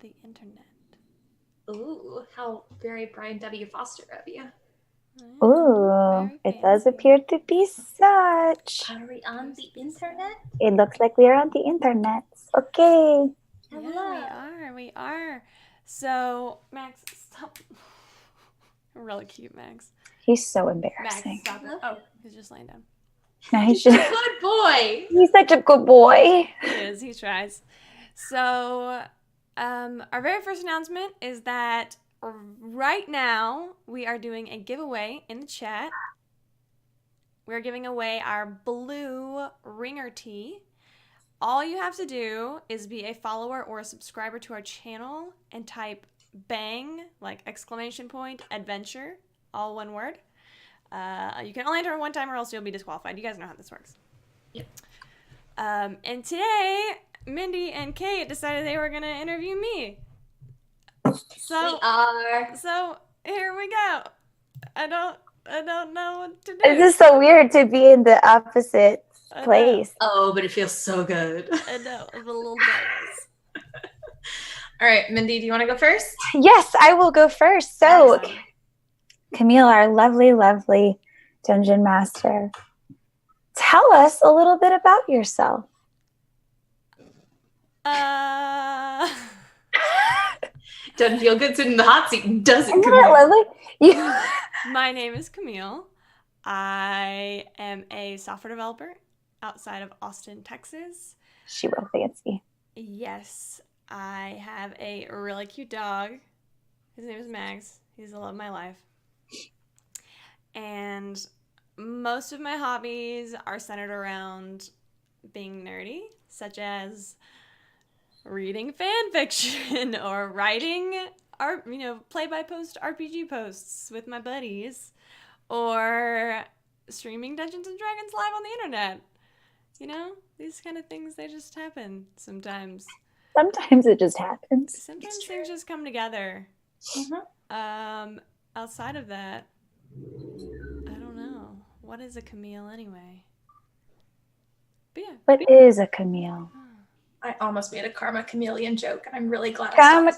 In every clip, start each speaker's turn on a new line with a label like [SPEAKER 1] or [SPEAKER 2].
[SPEAKER 1] the internet.
[SPEAKER 2] Ooh, how very Brian W. Foster of you.
[SPEAKER 3] Ooh, it does appear to be such.
[SPEAKER 2] Are we on the internet?
[SPEAKER 3] It looks like we are on the internet. Okay.
[SPEAKER 1] Yeah, we are. So, Max, stop. Really cute, Max.
[SPEAKER 3] He's so
[SPEAKER 1] Max,
[SPEAKER 3] embarrassing.
[SPEAKER 1] stop it. Oh, he's just laying down.
[SPEAKER 3] No,
[SPEAKER 2] He's a good boy.
[SPEAKER 3] He's such a good boy.
[SPEAKER 1] He is. He tries. So, our very first announcement is that right now we are doing a giveaway in the chat. We're giving away our blue ringer tee. All you have to do is be a follower or a subscriber to our channel and type bang, like exclamation point, adventure, all one word. You can only enter one time or else you'll be disqualified. You guys know how this works.
[SPEAKER 2] Yep.
[SPEAKER 1] And today, Mindy and Kate decided they were going to interview me. So,
[SPEAKER 2] we are.
[SPEAKER 1] So, here we go. I don't know what to do.
[SPEAKER 3] It's just so weird to be in the opposite place.
[SPEAKER 2] Oh, but it feels so good.
[SPEAKER 1] I know. I'm a little nervous.
[SPEAKER 2] All right, Mindy, do you want to go first?
[SPEAKER 3] Yes, I will go first. So, Camille, our lovely, lovely dungeon master, tell us a little bit about yourself.
[SPEAKER 2] Doesn't feel good sitting in the hot seat, does it,
[SPEAKER 3] Isn't
[SPEAKER 2] Camille?
[SPEAKER 3] that lovely?
[SPEAKER 1] My name is Camille. I am a software developer outside of Austin, Texas.
[SPEAKER 3] She real fancy.
[SPEAKER 1] Yes, I have a really cute dog. His name is Max. He's the love of my life. And most of my hobbies are centered around being nerdy, such as reading fan fiction or writing play-by-post RPG posts with my buddies, or streaming Dungeons and Dragons live on the internet. You know, these kind of things, they just happen sometimes.
[SPEAKER 3] Sometimes it just happens.
[SPEAKER 1] Sometimes things just come together.
[SPEAKER 2] Mm-hmm.
[SPEAKER 1] Outside of that, I don't know. What is a Camille anyway? But yeah.
[SPEAKER 3] What is a Camille?
[SPEAKER 2] I almost made a Karma Chameleon joke, and I'm really glad
[SPEAKER 3] Come,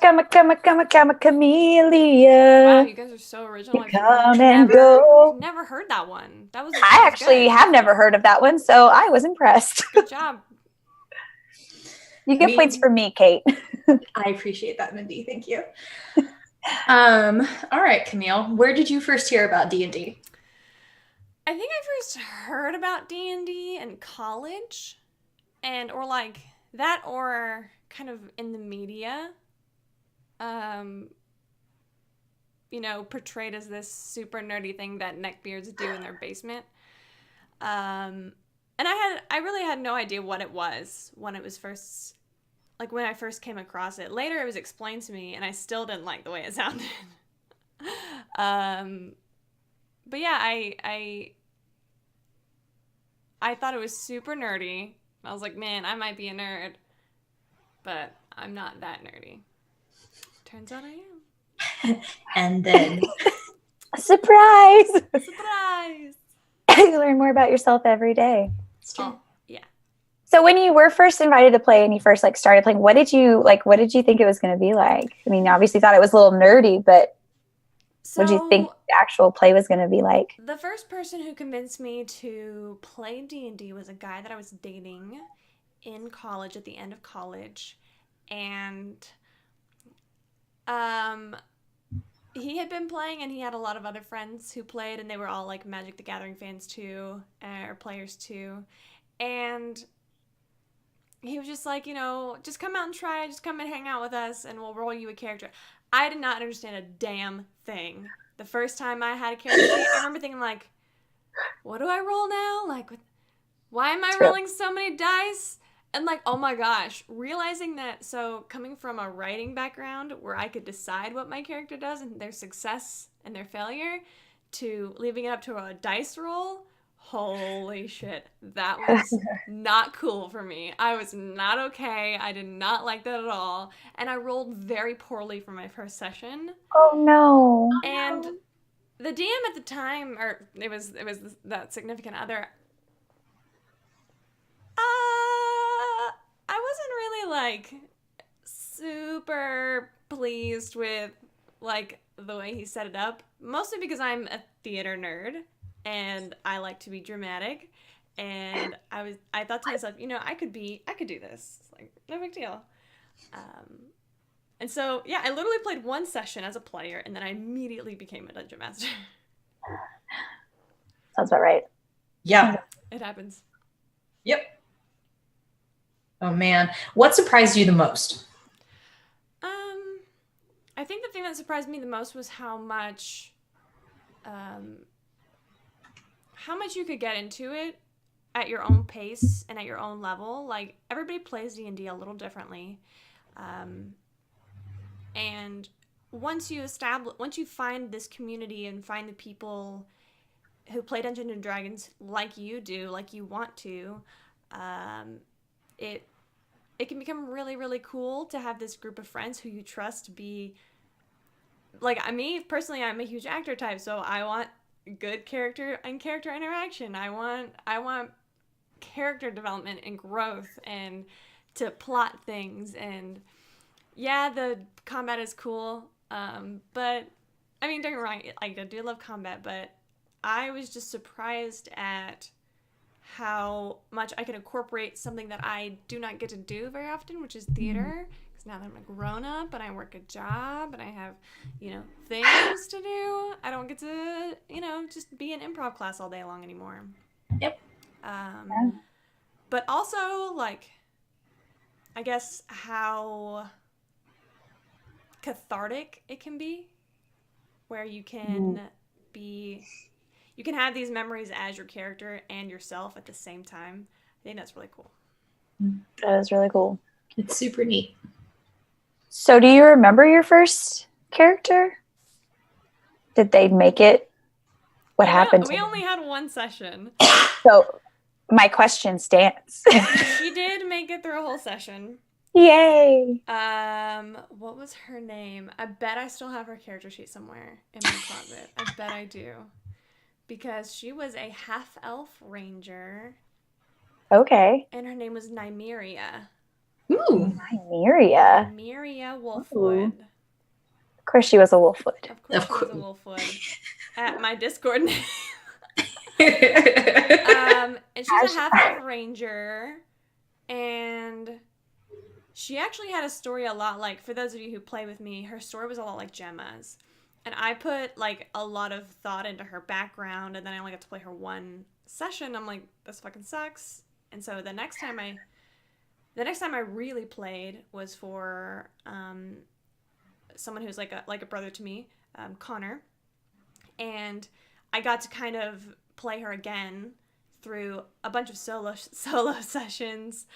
[SPEAKER 3] chameleon.
[SPEAKER 1] Wow, you guys are so original.
[SPEAKER 3] Come and go.
[SPEAKER 1] Never heard that one. That was.
[SPEAKER 3] I actually have never heard of that one, so I was impressed.
[SPEAKER 1] Good job.
[SPEAKER 3] You get points for me, Kate.
[SPEAKER 2] I appreciate that, Mindy. Thank you. All right, Camille. Where did you first hear about D&D?
[SPEAKER 1] I think I first heard about D&D in college, or like that, or kind of in the media. Portrayed as this super nerdy thing that neckbeards do in their basement. And I really had no idea what it was when it was first, like when I first came across it. Later it was explained to me and I still didn't like the way it sounded. But yeah, I thought it was super nerdy. I was like, man, I might be a nerd, but I'm not that nerdy. Turns out I am.
[SPEAKER 2] And then...
[SPEAKER 3] Surprise!
[SPEAKER 1] Surprise!
[SPEAKER 3] You learn more about yourself every day.
[SPEAKER 2] It's true.
[SPEAKER 1] Oh, yeah.
[SPEAKER 3] So when you were first invited to play and you first started playing, what did you think it was going to be like? I mean, obviously thought it was a little nerdy, but what did you think the actual play was going to be like?
[SPEAKER 1] The first person who convinced me to play D&D was a guy that I was dating in college, at the end of college. And he had been playing, and he had a lot of other friends who played, and they were all like Magic the Gathering fans too, or players too. And he was just like, just come out and try, just come and hang out with us, and we'll roll you a character. I did not understand a damn thing. The first time I had a character, I remember thinking like, what do I roll now? Like, why am I rolling so many dice? And like, oh my gosh, realizing that, so coming from a writing background where I could decide what my character does and their success and their failure, to leaving it up to a dice roll, holy shit, that was not cool for me. I was not okay. I did not like that at all. And I rolled very poorly for my first session.
[SPEAKER 3] Oh no.
[SPEAKER 1] And the DM at the time, or it was that significant other, I wasn't really super pleased with like the way he set it up, mostly because I'm a theater nerd and I like to be dramatic. And I thought to myself, I could do this. It's like, no big deal. And so, yeah, I literally played one session as a player, and then I immediately became a dungeon master.
[SPEAKER 3] Sounds about right.
[SPEAKER 2] Yeah.
[SPEAKER 1] It happens.
[SPEAKER 2] Yep. Oh man, what surprised you the most?
[SPEAKER 1] I think the thing that surprised me the most was how much you could get into it at your own pace and at your own level. Like, everybody plays D&D a little differently. And once you find this community and find the people who play Dungeons and Dragons like you do, like you want to, it can become really, really cool to have this group of friends who you trust to be, like, me personally, I'm a huge actor type, so I want good character and character interaction. I want character development and growth and to plot things. And yeah, the combat is cool, but I mean, don't get me wrong, I do love combat, but I was just surprised at how much I can incorporate something that I do not get to do very often, which is theater. Because now that I'm a grown up and I work a job and I have, things to do, I don't get to, just be in improv class all day long anymore.
[SPEAKER 2] Yep.
[SPEAKER 1] But also, like, I guess how cathartic it can be, where you can you can have these memories as your character and yourself at the same time. I think that's really cool.
[SPEAKER 3] That is really cool.
[SPEAKER 2] It's super neat.
[SPEAKER 3] So do you remember your first character? Did they make it? What happened?
[SPEAKER 1] We only had one session.
[SPEAKER 3] So my question stands.
[SPEAKER 1] She did make it through a whole session.
[SPEAKER 3] Yay.
[SPEAKER 1] What was her name? I bet I still have her character sheet somewhere in my closet. I bet I do. Because she was a half-elf ranger.
[SPEAKER 3] Okay.
[SPEAKER 1] And her name was Nymeria.
[SPEAKER 2] Ooh.
[SPEAKER 3] Nymeria.
[SPEAKER 1] Nymeria Wolfwood.
[SPEAKER 3] Of course she was a Wolfwood.
[SPEAKER 1] Of course she was a Wolfwood. At my Discord name. And she's a half-elf ranger. And she actually had a story a lot like, for those of you who play with me, her story was a lot like Gemma's. And I put, like, a lot of thought into her background, and then I only got to play her one session. I'm like, this fucking sucks. And so the next time I really played was for someone who's like a brother to me, Connor. And I got to kind of play her again through a bunch of solo sessions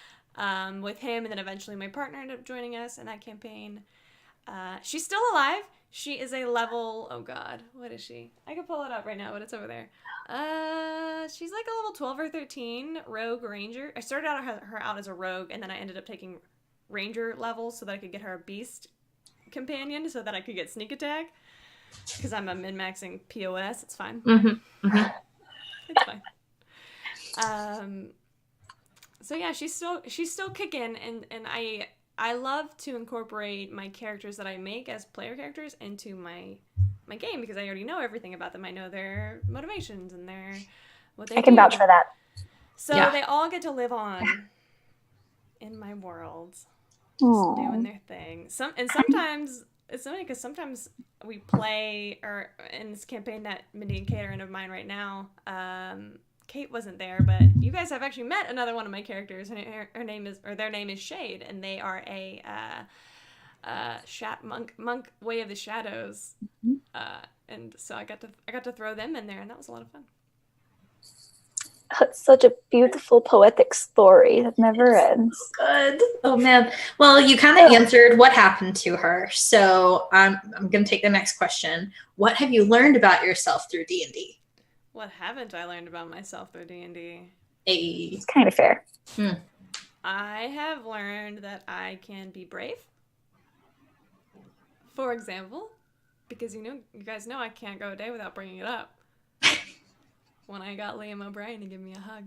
[SPEAKER 1] with him, and then eventually my partner ended up joining us in that campaign. She's still alive. She is a level, oh god, what is she? I can pull it up right now, but it's over there. She's like a level 12 or 13 rogue ranger. I started out her out as a rogue, and then I ended up taking ranger levels so that I could get her a beast companion so that I could get sneak attack. Because I'm a min-maxing POS, it's fine.
[SPEAKER 2] Mm-hmm. Mm-hmm.
[SPEAKER 1] It's fine. So yeah, she's still kicking, and I love to incorporate my characters that I make as player characters into my game because I already know everything about them. I know their motivations and what they do.
[SPEAKER 3] I can vouch for that.
[SPEAKER 1] So they all get to live on in my world, just doing their thing. Sometimes it's funny because sometimes we play, or in this campaign that Mindy and Kate are in of mine right now. Kate wasn't there, but you guys have actually met another one of my characters. Their name is Shade, and they are a monk Way of the Shadows. And so I got to throw them in there, and that was a lot of fun.
[SPEAKER 3] It's such a beautiful poetic story that never ends.
[SPEAKER 2] Good. Oh man. Well, you kind of answered what happened to her, so I'm gonna take the next question. What have you learned about yourself through D&D?
[SPEAKER 1] What haven't I learned about myself through D&D?
[SPEAKER 3] It's kind of fair.
[SPEAKER 1] I have learned that I can be brave. For example, because you guys know I can't go a day without bringing it up. When I got Liam O'Brien to give me a hug.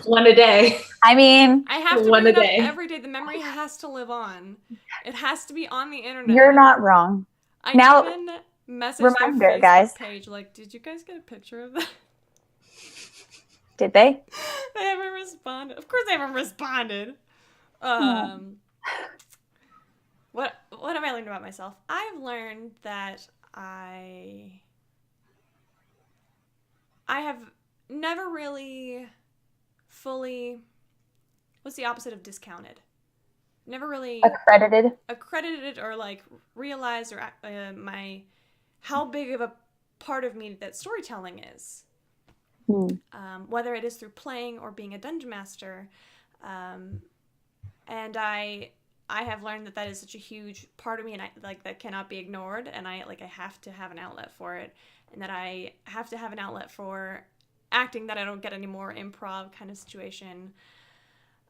[SPEAKER 2] One a day.
[SPEAKER 3] I mean,
[SPEAKER 1] I have to
[SPEAKER 2] One
[SPEAKER 1] bring
[SPEAKER 2] a
[SPEAKER 1] it up
[SPEAKER 2] day.
[SPEAKER 1] every day. The memory has to live on. It has to be on the internet.
[SPEAKER 3] you're not wrong.
[SPEAKER 1] I
[SPEAKER 3] Now-
[SPEAKER 1] even messaged
[SPEAKER 3] Reminder,
[SPEAKER 1] their Facebook
[SPEAKER 3] guys.
[SPEAKER 1] page, like, did you guys get a picture of that?
[SPEAKER 3] Did they?
[SPEAKER 1] They haven't responded. Of course they haven't responded. What have I learned about myself? I've learned that I have never really fully, what's the opposite of discounted? Never really accredited or like realized or how big of a part of me that storytelling is. Whether it is through playing or being a dungeon master, and I have learned that is such a huge part of me, and I like that cannot be ignored, and I have to have an outlet for it, and that I have to have an outlet for acting that I don't get any more improv kind of situation.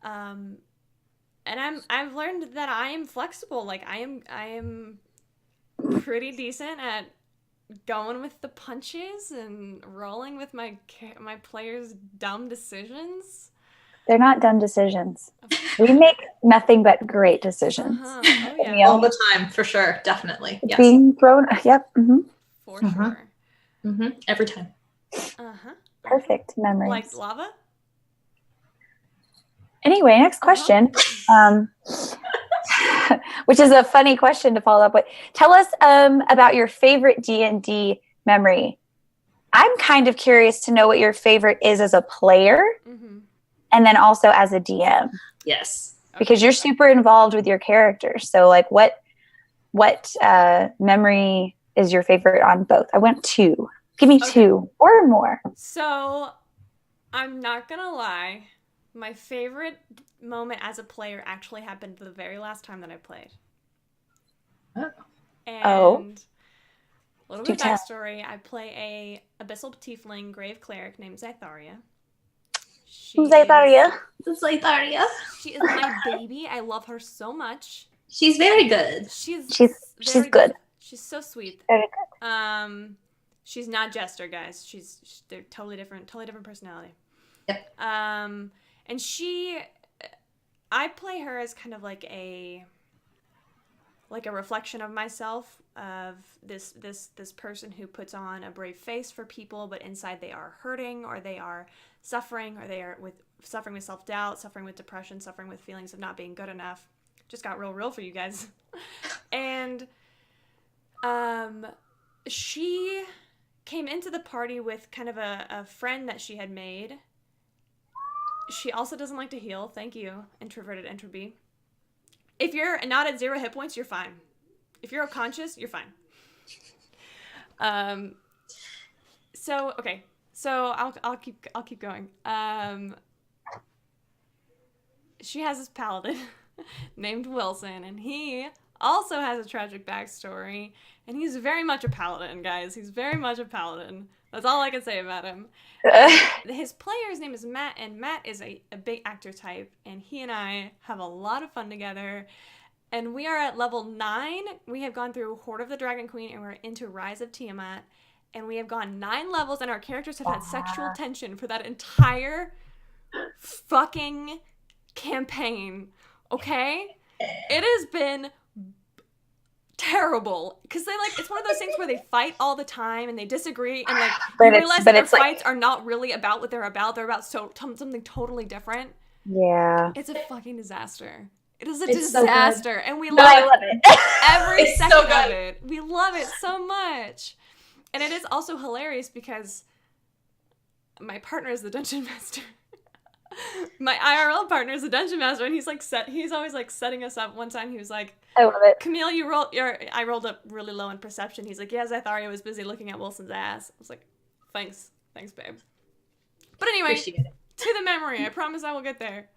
[SPEAKER 1] And I've learned that I am flexible. Like I am pretty decent at going with the punches and rolling with my players' dumb decisions.
[SPEAKER 3] They're not dumb decisions. We make nothing but great decisions.
[SPEAKER 1] Oh, yeah.
[SPEAKER 2] All the time, for sure. Definitely. Yes.
[SPEAKER 3] Being thrown, yep.
[SPEAKER 1] For sure.
[SPEAKER 2] Every time.
[SPEAKER 3] Perfect memories.
[SPEAKER 1] Like lava?
[SPEAKER 3] Anyway, next question, which is a funny question to follow up with. Tell us about your favorite D&D memory. I'm kind of curious to know what your favorite is as a player, and then also as a DM.
[SPEAKER 2] Yes.
[SPEAKER 3] Because you're super involved with your characters. So, like, what memory is your favorite on both? I want 2. Give me 2 or more.
[SPEAKER 1] So, I'm not gonna lie. My favorite moment as a player actually happened the very last time that I played.
[SPEAKER 2] Oh.
[SPEAKER 1] And a little bit of backstory. I play a abyssal tiefling grave clerisc named Zytharia.
[SPEAKER 3] Zytharia.
[SPEAKER 1] She is my baby. I love her so much.
[SPEAKER 2] She's very good.
[SPEAKER 3] She's
[SPEAKER 1] very
[SPEAKER 3] good.
[SPEAKER 1] She's so sweet.
[SPEAKER 3] Very good.
[SPEAKER 1] She's not Jester, guys. They're totally different personality.
[SPEAKER 2] Yep.
[SPEAKER 1] And I play her as kind of like a reflection of myself, of this person who puts on a brave face for people, but inside they are hurting, or they are suffering, or they are suffering with self-doubt, suffering with depression, suffering with feelings of not being good enough. Just got real for you guys. And she came into the party with kind of a friend that she had made. She also doesn't like to heal. Thank you, introverted entropy. If you're not at 0 hit points, you're fine. If you're unconscious, you're fine. So I'll keep going. She has this paladin named Wilson, and he also has a tragic backstory, and he's very much a paladin, guys. He's very much a paladin. That's all I can say about him. His player's name is Matt, and Matt is a big actor type, and he and I have a lot of fun together. And we are at level 9. We have gone through Horde of the Dragon Queen, and we're into Rise of Tiamat. And we have gone 9 levels, and our characters have had sexual tension for that entire fucking campaign. Okay? It has been terrible, because it's one of those things where they fight all the time and they disagree, and you realize that their fights are not really about what they're about. They're about something totally different.
[SPEAKER 3] Yeah,
[SPEAKER 1] it's a fucking disaster. It is a disaster, so and we love it. Every second of it. We love it so much, and it is also hilarious because my partner is the dungeon master. My IRL partner is a dungeon master, and he's always setting us up. One time he was like,
[SPEAKER 3] I love it.
[SPEAKER 1] Camille, I rolled up really low in perception. He's like, yeah, Zytharia was busy looking at Wilson's ass. I was like, thanks, babe. But anyway, to the memory. I promise I will get there.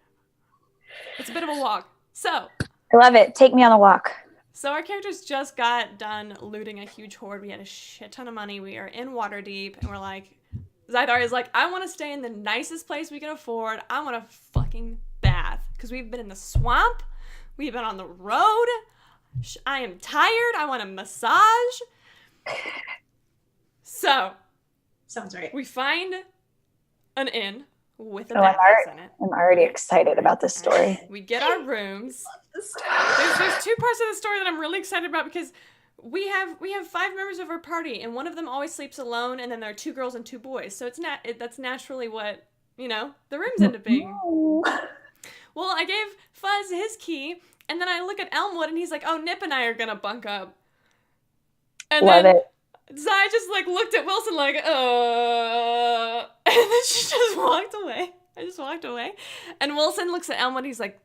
[SPEAKER 1] It's a bit of a walk. So
[SPEAKER 3] I love it. Take me on a walk.
[SPEAKER 1] So our characters just got done looting a huge hoard. We had a shit ton of money. We are in Waterdeep, and we're like, Zytharia's like, I want to stay in the nicest place we can afford. I want a fucking bath. Because we've been in the swamp. We've been on the road. I am tired. I want a massage. So.
[SPEAKER 2] Sounds right.
[SPEAKER 1] We find an inn with a
[SPEAKER 3] Oh, I'm
[SPEAKER 1] bathhouse in it.
[SPEAKER 3] I'm already excited about this story.
[SPEAKER 1] We get our rooms. There's two parts of the story that I'm really excited about because we have 5 members of our party, and one of them always sleeps alone, and then there are 2 girls and 2 boys. So that's naturally what, the rooms end up being. Well, I gave Fuzz his key, and then I look at Elmwood, and he's like, "Oh, Nip and I are gonna bunk up." And
[SPEAKER 3] Love
[SPEAKER 1] then
[SPEAKER 3] it.
[SPEAKER 1] Zai just looked at Wilson like, and then she just walked away. I just walked away, and Wilson looks at Elmwood, and he's like,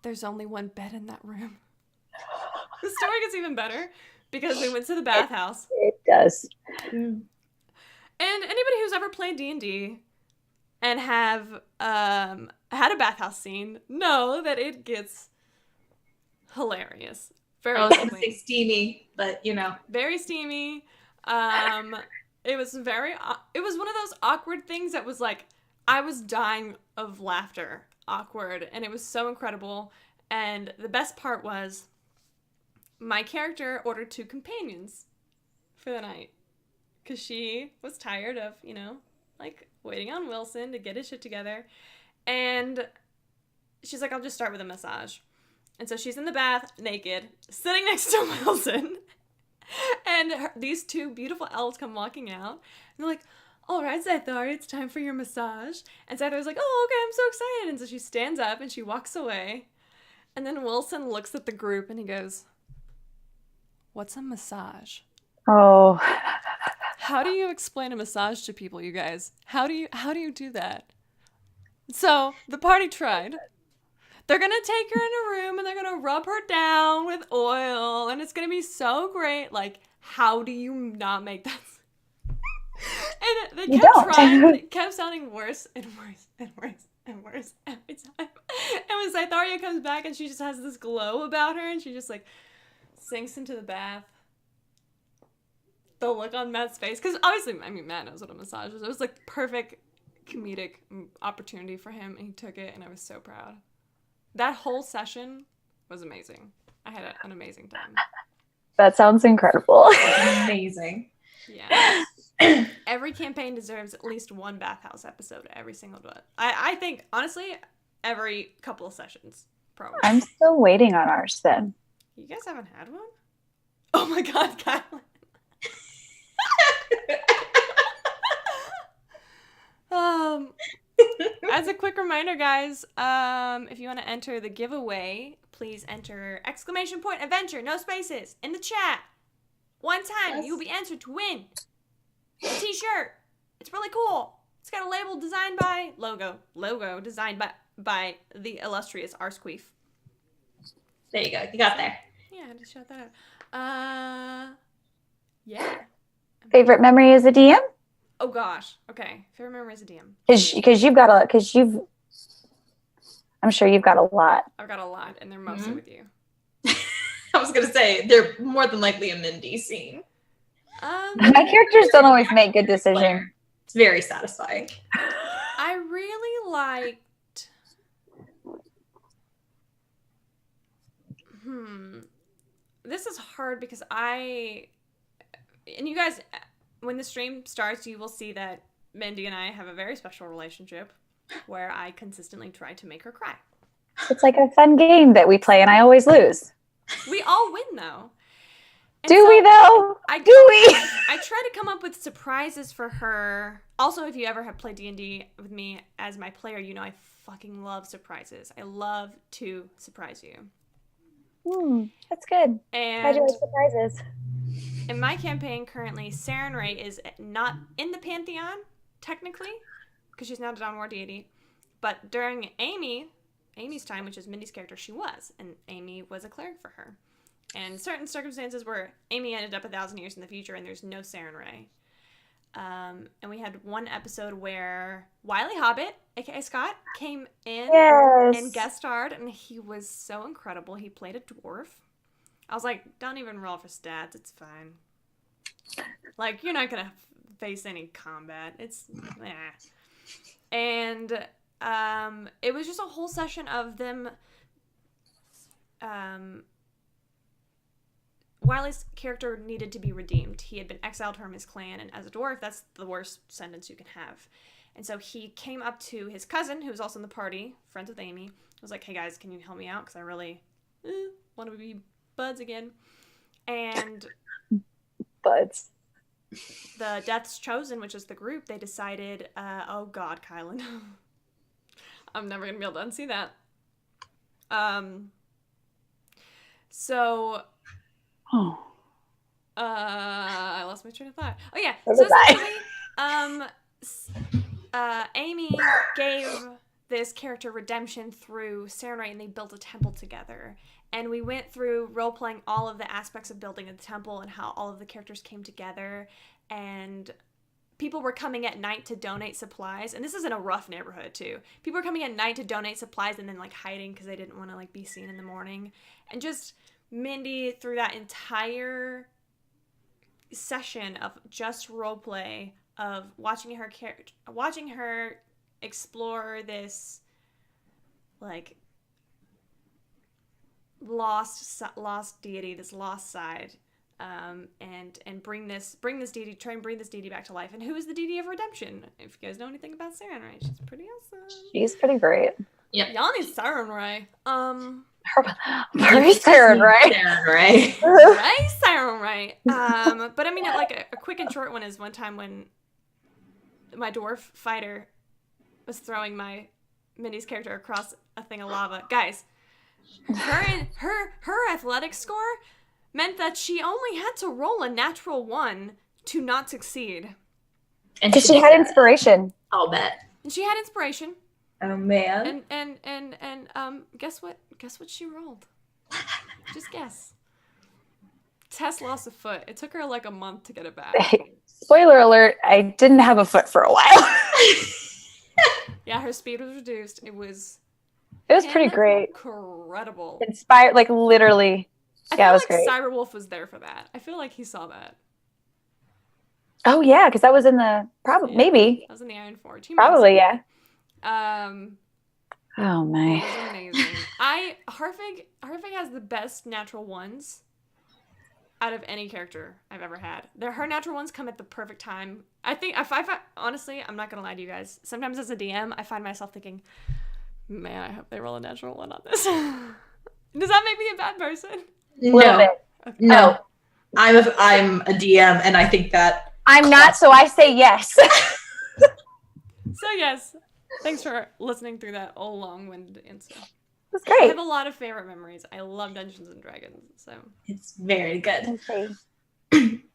[SPEAKER 1] "There's only one bed in that room." The story gets even better because we went to the bathhouse.
[SPEAKER 3] It does.
[SPEAKER 1] And anybody who's ever played D&D and have had a bathhouse scene know that it gets hilarious. Very
[SPEAKER 2] I was going to
[SPEAKER 1] quickly.
[SPEAKER 2] say steamy, but
[SPEAKER 1] Very steamy. It was one of those awkward things that was like, I was dying of laughter. Awkward. And it was so incredible. And the best part was my character ordered 2 companions for the night. Because she was tired of, waiting on Wilson to get his shit together. And she's like, I'll just start with a massage. And so she's in the bath, naked, sitting next to Wilson. And these 2 beautiful elves come walking out. And they're like, "All right, Zathar, it's time for your massage." And Zathar's like, "Oh, okay, I'm so excited." And so she stands up and she walks away. And then Wilson looks at the group and he goes, "What's a massage?"
[SPEAKER 3] Oh,
[SPEAKER 1] How do you explain a massage to people, you guys? How do you do that? So the party tried. They're going to take her in a room and they're going to rub her down with oil and it's going to be so great. Like, how do you not make that? And they
[SPEAKER 3] You
[SPEAKER 1] kept
[SPEAKER 3] don't.
[SPEAKER 1] trying. It kept sounding worse and worse and worse and worse every time. And when Zaitharia comes back and she just has this glow about her and she just sinks into the bath. The look on Matt's face, because obviously, Matt knows what a massage is. It was like perfect comedic opportunity for him, and he took it, and I was so proud. That whole session was amazing. I had an amazing time.
[SPEAKER 3] that sounds incredible.
[SPEAKER 2] amazing.
[SPEAKER 1] Yeah. Every campaign deserves at least 1 bathhouse episode. Every single one. I think, honestly, every couple of sessions, probably.
[SPEAKER 3] I'm still waiting on ours then.
[SPEAKER 1] You guys haven't had one? Oh my god, Kylan. As a quick reminder, guys, if you want to enter the giveaway, please enter !adventure, no spaces, in the chat. One time,
[SPEAKER 2] Yes.
[SPEAKER 1] you'll be entered to win a t-shirt. It's really cool. It's got a label designed by logo designed by the illustrious Arsqueef.
[SPEAKER 2] There you go. You got there.
[SPEAKER 1] Yeah, I just shut that out. Yeah.
[SPEAKER 3] Favorite memory as a DM?
[SPEAKER 1] Oh gosh. Okay. Favorite memory as a DM.
[SPEAKER 3] I'm sure you've got a lot.
[SPEAKER 1] I've got a lot, and they're mostly with you.
[SPEAKER 2] I was going to say, they're more than likely a Mindy scene.
[SPEAKER 3] My characters don't always make good decisions.
[SPEAKER 2] It's very satisfying.
[SPEAKER 1] I really liked. This is hard because and you guys, when the stream starts, you will see that Mindy and I have a very special relationship where I consistently try to make her cry.
[SPEAKER 3] It's like a fun game that we play, and I always lose.
[SPEAKER 1] We all win, though. And
[SPEAKER 3] Do
[SPEAKER 1] so
[SPEAKER 3] we, though?
[SPEAKER 1] Do we? I try to come up with surprises for her. Also, if you ever have played D&D with me as my player, you know I fucking love surprises. I love to surprise you.
[SPEAKER 3] That's good.
[SPEAKER 1] And
[SPEAKER 3] How do you like surprises?
[SPEAKER 1] in my campaign currently, Sarenrae is not in the Pantheon, technically, because she's not a downward deity. But during Amy's time, which is Mindy's character, she was. And Amy was a cleric for her. And certain circumstances where Amy ended up 1,000 years in the future and there's no Sarenrae. And we had one episode where Wiley Hobbit, aka Scott, came in and guest starred, and he was so incredible. He played a dwarf. I was like, don't even roll for stats. It's fine. Like, you're not going to face any combat. It's, And it was just a whole session of them. Wiley's character needed to be redeemed. He had been exiled from his clan, and as a dwarf, that's the worst sentence you can have. And so he came up to his cousin, who was also in the party, friends with Amy. Was like, hey guys, can you help me out? Because I really want to be buds again. And
[SPEAKER 3] Buds.
[SPEAKER 1] the Death's Chosen, which is the group, they decided, oh God, Kylan. I'm never going to be able to unsee that. So...
[SPEAKER 3] Oh.
[SPEAKER 1] I lost my train of thought. Oh yeah.
[SPEAKER 3] So
[SPEAKER 1] So
[SPEAKER 3] did
[SPEAKER 1] essentially, Amy gave this character redemption through Sarenrae, and they built a temple together. And we went through role-playing all of the aspects of building a temple and how all of the characters came together. And people were coming at night to donate supplies. And this is in a rough neighborhood, too. People were coming at night to donate supplies and then, like, hiding because they didn't want to, like, be seen in the morning. And just Mindy, through that entire session of just roleplay, of watching her explore this, like, lost deity, this lost side, and bring this deity, try and bring this deity back to life. And who is the deity of redemption? If you guys know anything about Sarenrae, she's pretty awesome.
[SPEAKER 3] She's pretty great.
[SPEAKER 2] Yep.
[SPEAKER 1] Y'all need Sarenrae.
[SPEAKER 3] Very Sarenrae.
[SPEAKER 2] Sarenrae.
[SPEAKER 1] Right, Sarenrae. But I mean, like a quick and short one is one time when my dwarf fighter was throwing my Mindy's character across a thing of lava. Guys, her athletic score meant that she only had to roll a natural 1 to not succeed.
[SPEAKER 2] And
[SPEAKER 3] Because she had inspiration.
[SPEAKER 2] I'll bet.
[SPEAKER 1] And she had inspiration.
[SPEAKER 2] Oh man.
[SPEAKER 1] And guess what? Guess what she rolled? Just guess. Tess lost a foot. It took her like a month to get it back.
[SPEAKER 3] Spoiler alert, I didn't have a foot for a while.
[SPEAKER 1] Yeah, her speed was reduced. It was
[SPEAKER 3] pretty great.
[SPEAKER 1] Incredible.
[SPEAKER 3] Inspired, like literally.
[SPEAKER 1] I
[SPEAKER 3] Yeah, it
[SPEAKER 1] feel
[SPEAKER 3] was
[SPEAKER 1] like
[SPEAKER 3] great.
[SPEAKER 1] Cyberwolf was there for that. I feel like he saw that.
[SPEAKER 3] Oh yeah, because that was in the
[SPEAKER 1] Yeah.
[SPEAKER 3] maybe.
[SPEAKER 1] That was in the Iron Forge. He
[SPEAKER 3] Probably,
[SPEAKER 1] might
[SPEAKER 3] yeah.
[SPEAKER 1] have seen it.
[SPEAKER 3] Oh
[SPEAKER 1] It
[SPEAKER 3] my.
[SPEAKER 1] was amazing. Harfig has the best natural 1s out of any character I've ever had. Her natural 1s come at the perfect time. I think honestly, I'm not gonna lie to you guys. Sometimes as a DM, I find myself thinking, man, I hope they roll a natural 1 on this. Does that make me a bad person?
[SPEAKER 3] A little
[SPEAKER 2] No,
[SPEAKER 3] bit.
[SPEAKER 2] no.
[SPEAKER 3] Oh.
[SPEAKER 2] I'm a DM, and I think that
[SPEAKER 3] I'm not, so I say yes.
[SPEAKER 1] So yes, thanks for listening through that all long-winded answer.
[SPEAKER 3] It's
[SPEAKER 1] I
[SPEAKER 3] great.
[SPEAKER 1] have a lot of favorite memories. I love Dungeons and Dragons, so.
[SPEAKER 2] it's very good.
[SPEAKER 3] Okay.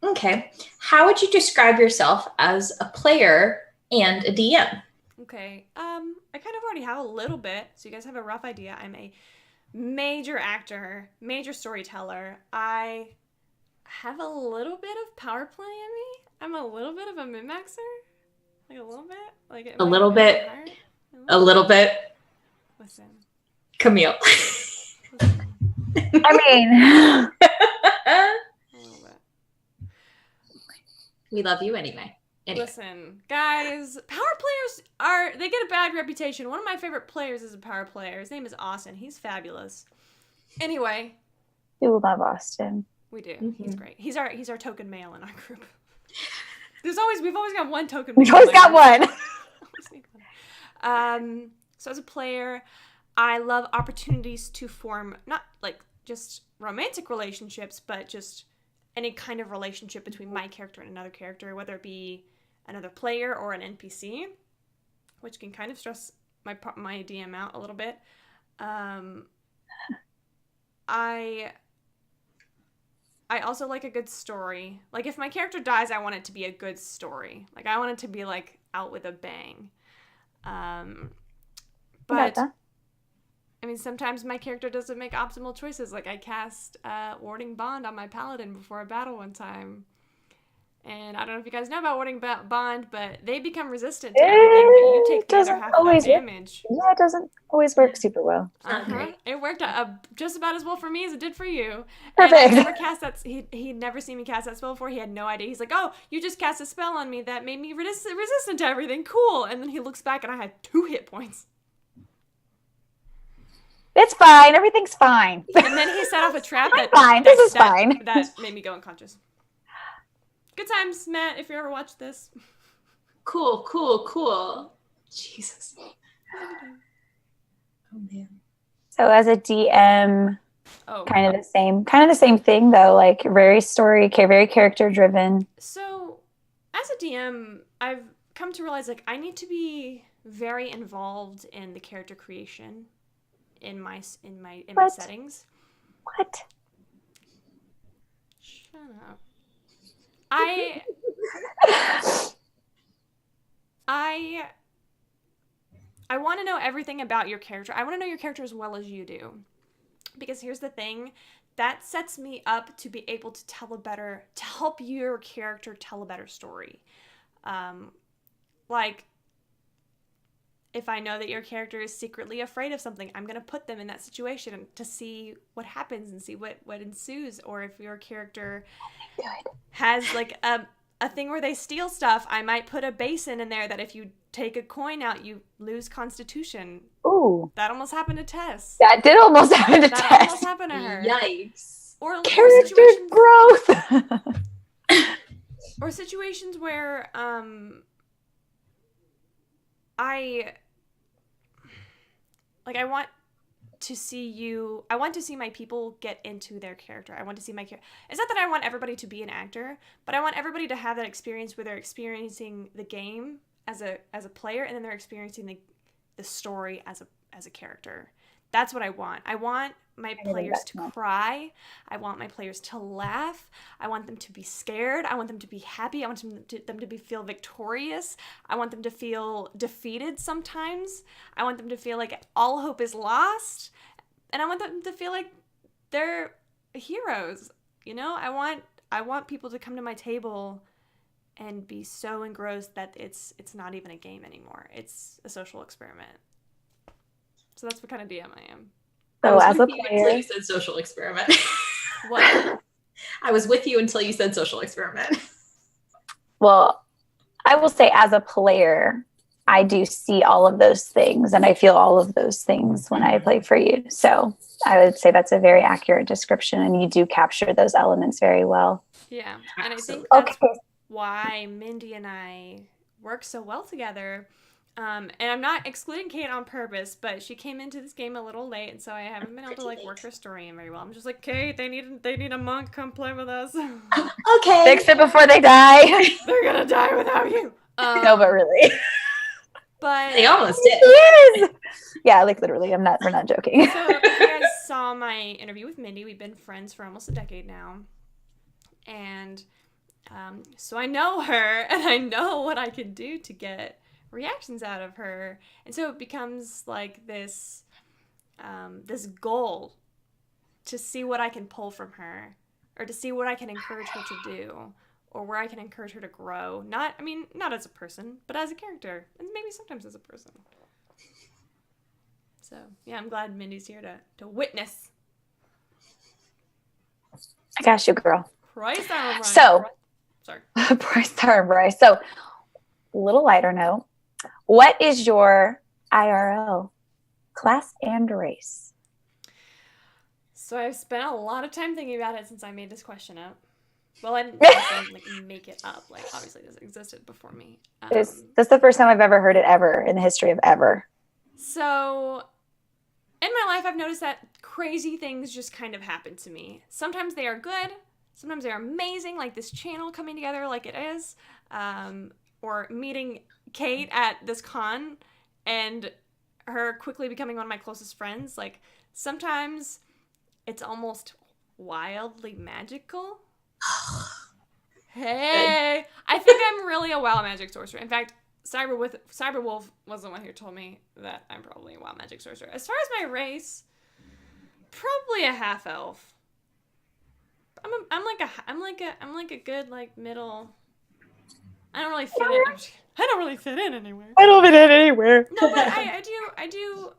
[SPEAKER 2] Okay. How would you describe yourself as a player and a DM?
[SPEAKER 1] Okay, I kind of already have a little bit, so you guys have a rough idea. I'm a major actor, major storyteller. I have a little bit of power play in me. I'm a little bit of a min-maxer. Like a little bit? Like it
[SPEAKER 2] A
[SPEAKER 1] might
[SPEAKER 2] little
[SPEAKER 1] be
[SPEAKER 2] bit.
[SPEAKER 1] hard.
[SPEAKER 2] A little bit.
[SPEAKER 1] Listen.
[SPEAKER 2] Camille.
[SPEAKER 1] Listen.
[SPEAKER 3] I mean,
[SPEAKER 1] A little bit.
[SPEAKER 2] We love you anyway. Anyway.
[SPEAKER 1] Listen, guys, power players they get a bad reputation. One of my favorite players is a power player. His name is Austin. He's fabulous. Anyway,
[SPEAKER 3] we love Austin.
[SPEAKER 1] we do.
[SPEAKER 2] Mhm.
[SPEAKER 1] He's great. He's our token male in our group. We've always got one token
[SPEAKER 3] We've
[SPEAKER 1] male
[SPEAKER 3] always
[SPEAKER 1] in our
[SPEAKER 3] got
[SPEAKER 1] group.
[SPEAKER 3] one.
[SPEAKER 1] Always need one. So as a player, I love opportunities to form not like just romantic relationships, but just any kind of relationship between my character and another character, whether it be another player or an NPC, which can kind of stress my DM out a little bit. I also like a good story. Like, if my character dies, I want it to be a good story. Like, I want it to be, like, out with a bang. But, I mean, sometimes my character doesn't make optimal choices. Like, I cast Warding Bond on my paladin before a battle one time. And I don't know if you guys know about Warding Bond, but they become resistant to everything, but you take the other
[SPEAKER 3] doesn't
[SPEAKER 1] half of that
[SPEAKER 3] always work.
[SPEAKER 1] damage.
[SPEAKER 3] Yeah, it doesn't always work super well.
[SPEAKER 1] Uh-huh. It worked just about as well for me as it did for you.
[SPEAKER 3] Perfect.
[SPEAKER 1] And I never cast that. He'd never seen me cast that spell before. He had no idea. He's like, "Oh, you just cast a spell on me that made me resistant to everything. Cool." And then he looks back, and I had 2 hit points.
[SPEAKER 3] It's fine. Everything's fine.
[SPEAKER 1] And then he set off a trap that
[SPEAKER 3] fine. This is fine.
[SPEAKER 1] That made me go unconscious. Good times, Matt. If you ever watch this.
[SPEAKER 2] Cool. Jesus. Oh man.
[SPEAKER 3] So as a DM,
[SPEAKER 1] Oh,
[SPEAKER 3] kind of the same thing though, like very very character driven.
[SPEAKER 1] so as a DM, I've come to realize like I need to be very involved in the character creation in my
[SPEAKER 3] What?
[SPEAKER 1] settings.
[SPEAKER 3] What?
[SPEAKER 1] Shut up. I want to know everything about your character. I want to know your character as well as you do. Because here's the thing, that sets me up to be able to help your character tell a better story. Like, if I know that your character is secretly afraid of something, I'm going to put them in that situation to see what happens and see what ensues. Or if your character has like a thing where they steal stuff, I might put a basin in there that if you take a coin out, you lose Constitution.
[SPEAKER 3] Ooh.
[SPEAKER 1] That almost happened to Tess.
[SPEAKER 3] That did almost happen to
[SPEAKER 1] That
[SPEAKER 3] Tess.
[SPEAKER 1] almost happened to her.
[SPEAKER 2] Yikes.
[SPEAKER 1] Or
[SPEAKER 3] Character growth.
[SPEAKER 1] or situations where I want to see my people get into their character. I want to see my character. It's not that I want everybody to be an actor, but I want everybody to have that experience where they're experiencing the game as a player, and then they're experiencing the story as a character. That's what I want. I want my players to cry. I want my players to laugh. I want them to be scared. I want them to be happy. I want them to feel victorious. I want them to feel defeated sometimes. I want them to feel like all hope is lost. And I want them to feel like they're heroes. You know, I want people to come to my table and be so engrossed that it's not even a game anymore. It's a social experiment. So that's what kind of DM I am.
[SPEAKER 3] So as a
[SPEAKER 2] Until
[SPEAKER 3] player,
[SPEAKER 2] you said social experiment.
[SPEAKER 1] What?
[SPEAKER 2] I was with you until you said social experiment.
[SPEAKER 3] well, I will say as a player, I do see all of those things and I feel all of those things when I play for you. So I would say that's a very accurate description, and you do capture those elements very well.
[SPEAKER 1] Yeah. And I think
[SPEAKER 3] Okay.
[SPEAKER 1] that's why Mindy and I work so well together. And I'm not excluding Kate on purpose, but she came into this game a little late, and so I haven't been able to like work her story in very well. I'm just like, Kate, they need a monk come play with us.
[SPEAKER 2] Okay.
[SPEAKER 3] Fix it before they die.
[SPEAKER 1] They're gonna die without you.
[SPEAKER 3] No, but really.
[SPEAKER 1] But
[SPEAKER 2] They almost did.
[SPEAKER 3] Yes. Yeah, like literally. We're not joking.
[SPEAKER 1] so if you guys saw my interview with Mindy, we've been friends for almost a decade now, and so I know her, and I know what I can do to get reactions out of her, and so it becomes like this goal to see what I can pull from her, or to see what I can encourage her to do, or where I can encourage her to grow. Not as a person, but as a character, and maybe sometimes as a person. So yeah, I'm glad Mindy's here to witness.
[SPEAKER 3] I got you, girl.
[SPEAKER 1] Price Armor.
[SPEAKER 3] So,
[SPEAKER 1] sorry.
[SPEAKER 3] Bryce. So, little lighter note. What is your IRL class and race?
[SPEAKER 1] So I've spent a lot of time thinking about it since I made this question up. Well, I didn't like make it up. Like obviously this existed before me.
[SPEAKER 3] That's the first time I've ever heard it ever in the history of ever.
[SPEAKER 1] So in my life, I've noticed that crazy things just kind of happen to me. Sometimes they are good. Sometimes they're amazing, like this channel coming together like it is. Or meeting Kate at this con and her quickly becoming one of my closest friends. Like sometimes it's almost wildly magical. Hey, I think I'm really a wild magic sorcerer. In fact, Cyberwolf was the one who told me that I'm probably a wild magic sorcerer. As far as my race, probably a half elf. I'm like a good like middle. I don't really fit in. I don't really fit in anywhere.
[SPEAKER 3] I don't fit in anywhere.
[SPEAKER 1] No, but I do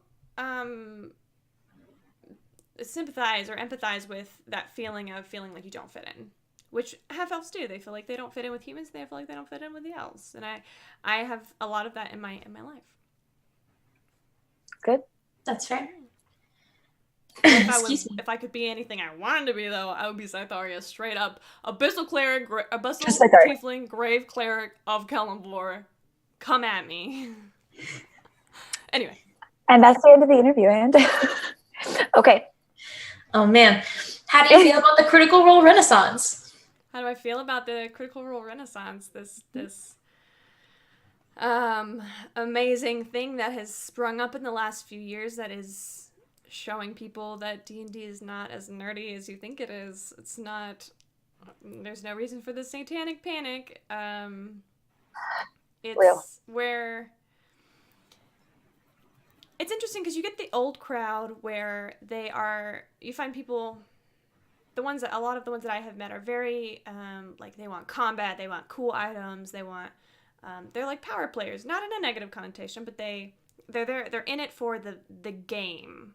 [SPEAKER 1] sympathize or empathize with that feeling of feeling like you don't fit in, which half elves do. They feel like they don't fit in with humans. They feel like they don't fit in with the elves, and I have a lot of that in my life.
[SPEAKER 2] Good. That's fair.
[SPEAKER 1] If I could be anything I wanted to be, though, I would be Scytharia, straight up. Abyssal Cleric, Abyssal Tiefling, Grave Cleric of Kelemvor. come at me. Anyway.
[SPEAKER 3] And that's the end of the interview. And okay.
[SPEAKER 2] Oh man, how do you feel about the Critical Role Renaissance?
[SPEAKER 1] How do I feel about the Critical Role Renaissance? This amazing thing that has sprung up in the last few years that is showing people that D&D is not as nerdy as you think it is. It's not. There's no reason for the satanic panic. It's
[SPEAKER 3] Real.
[SPEAKER 1] where it's interesting because you get the old crowd where you find people, a lot of the ones that I have met are very, like they want combat, they want cool items, they're like power players, not in a negative connotation, but they're in it for the game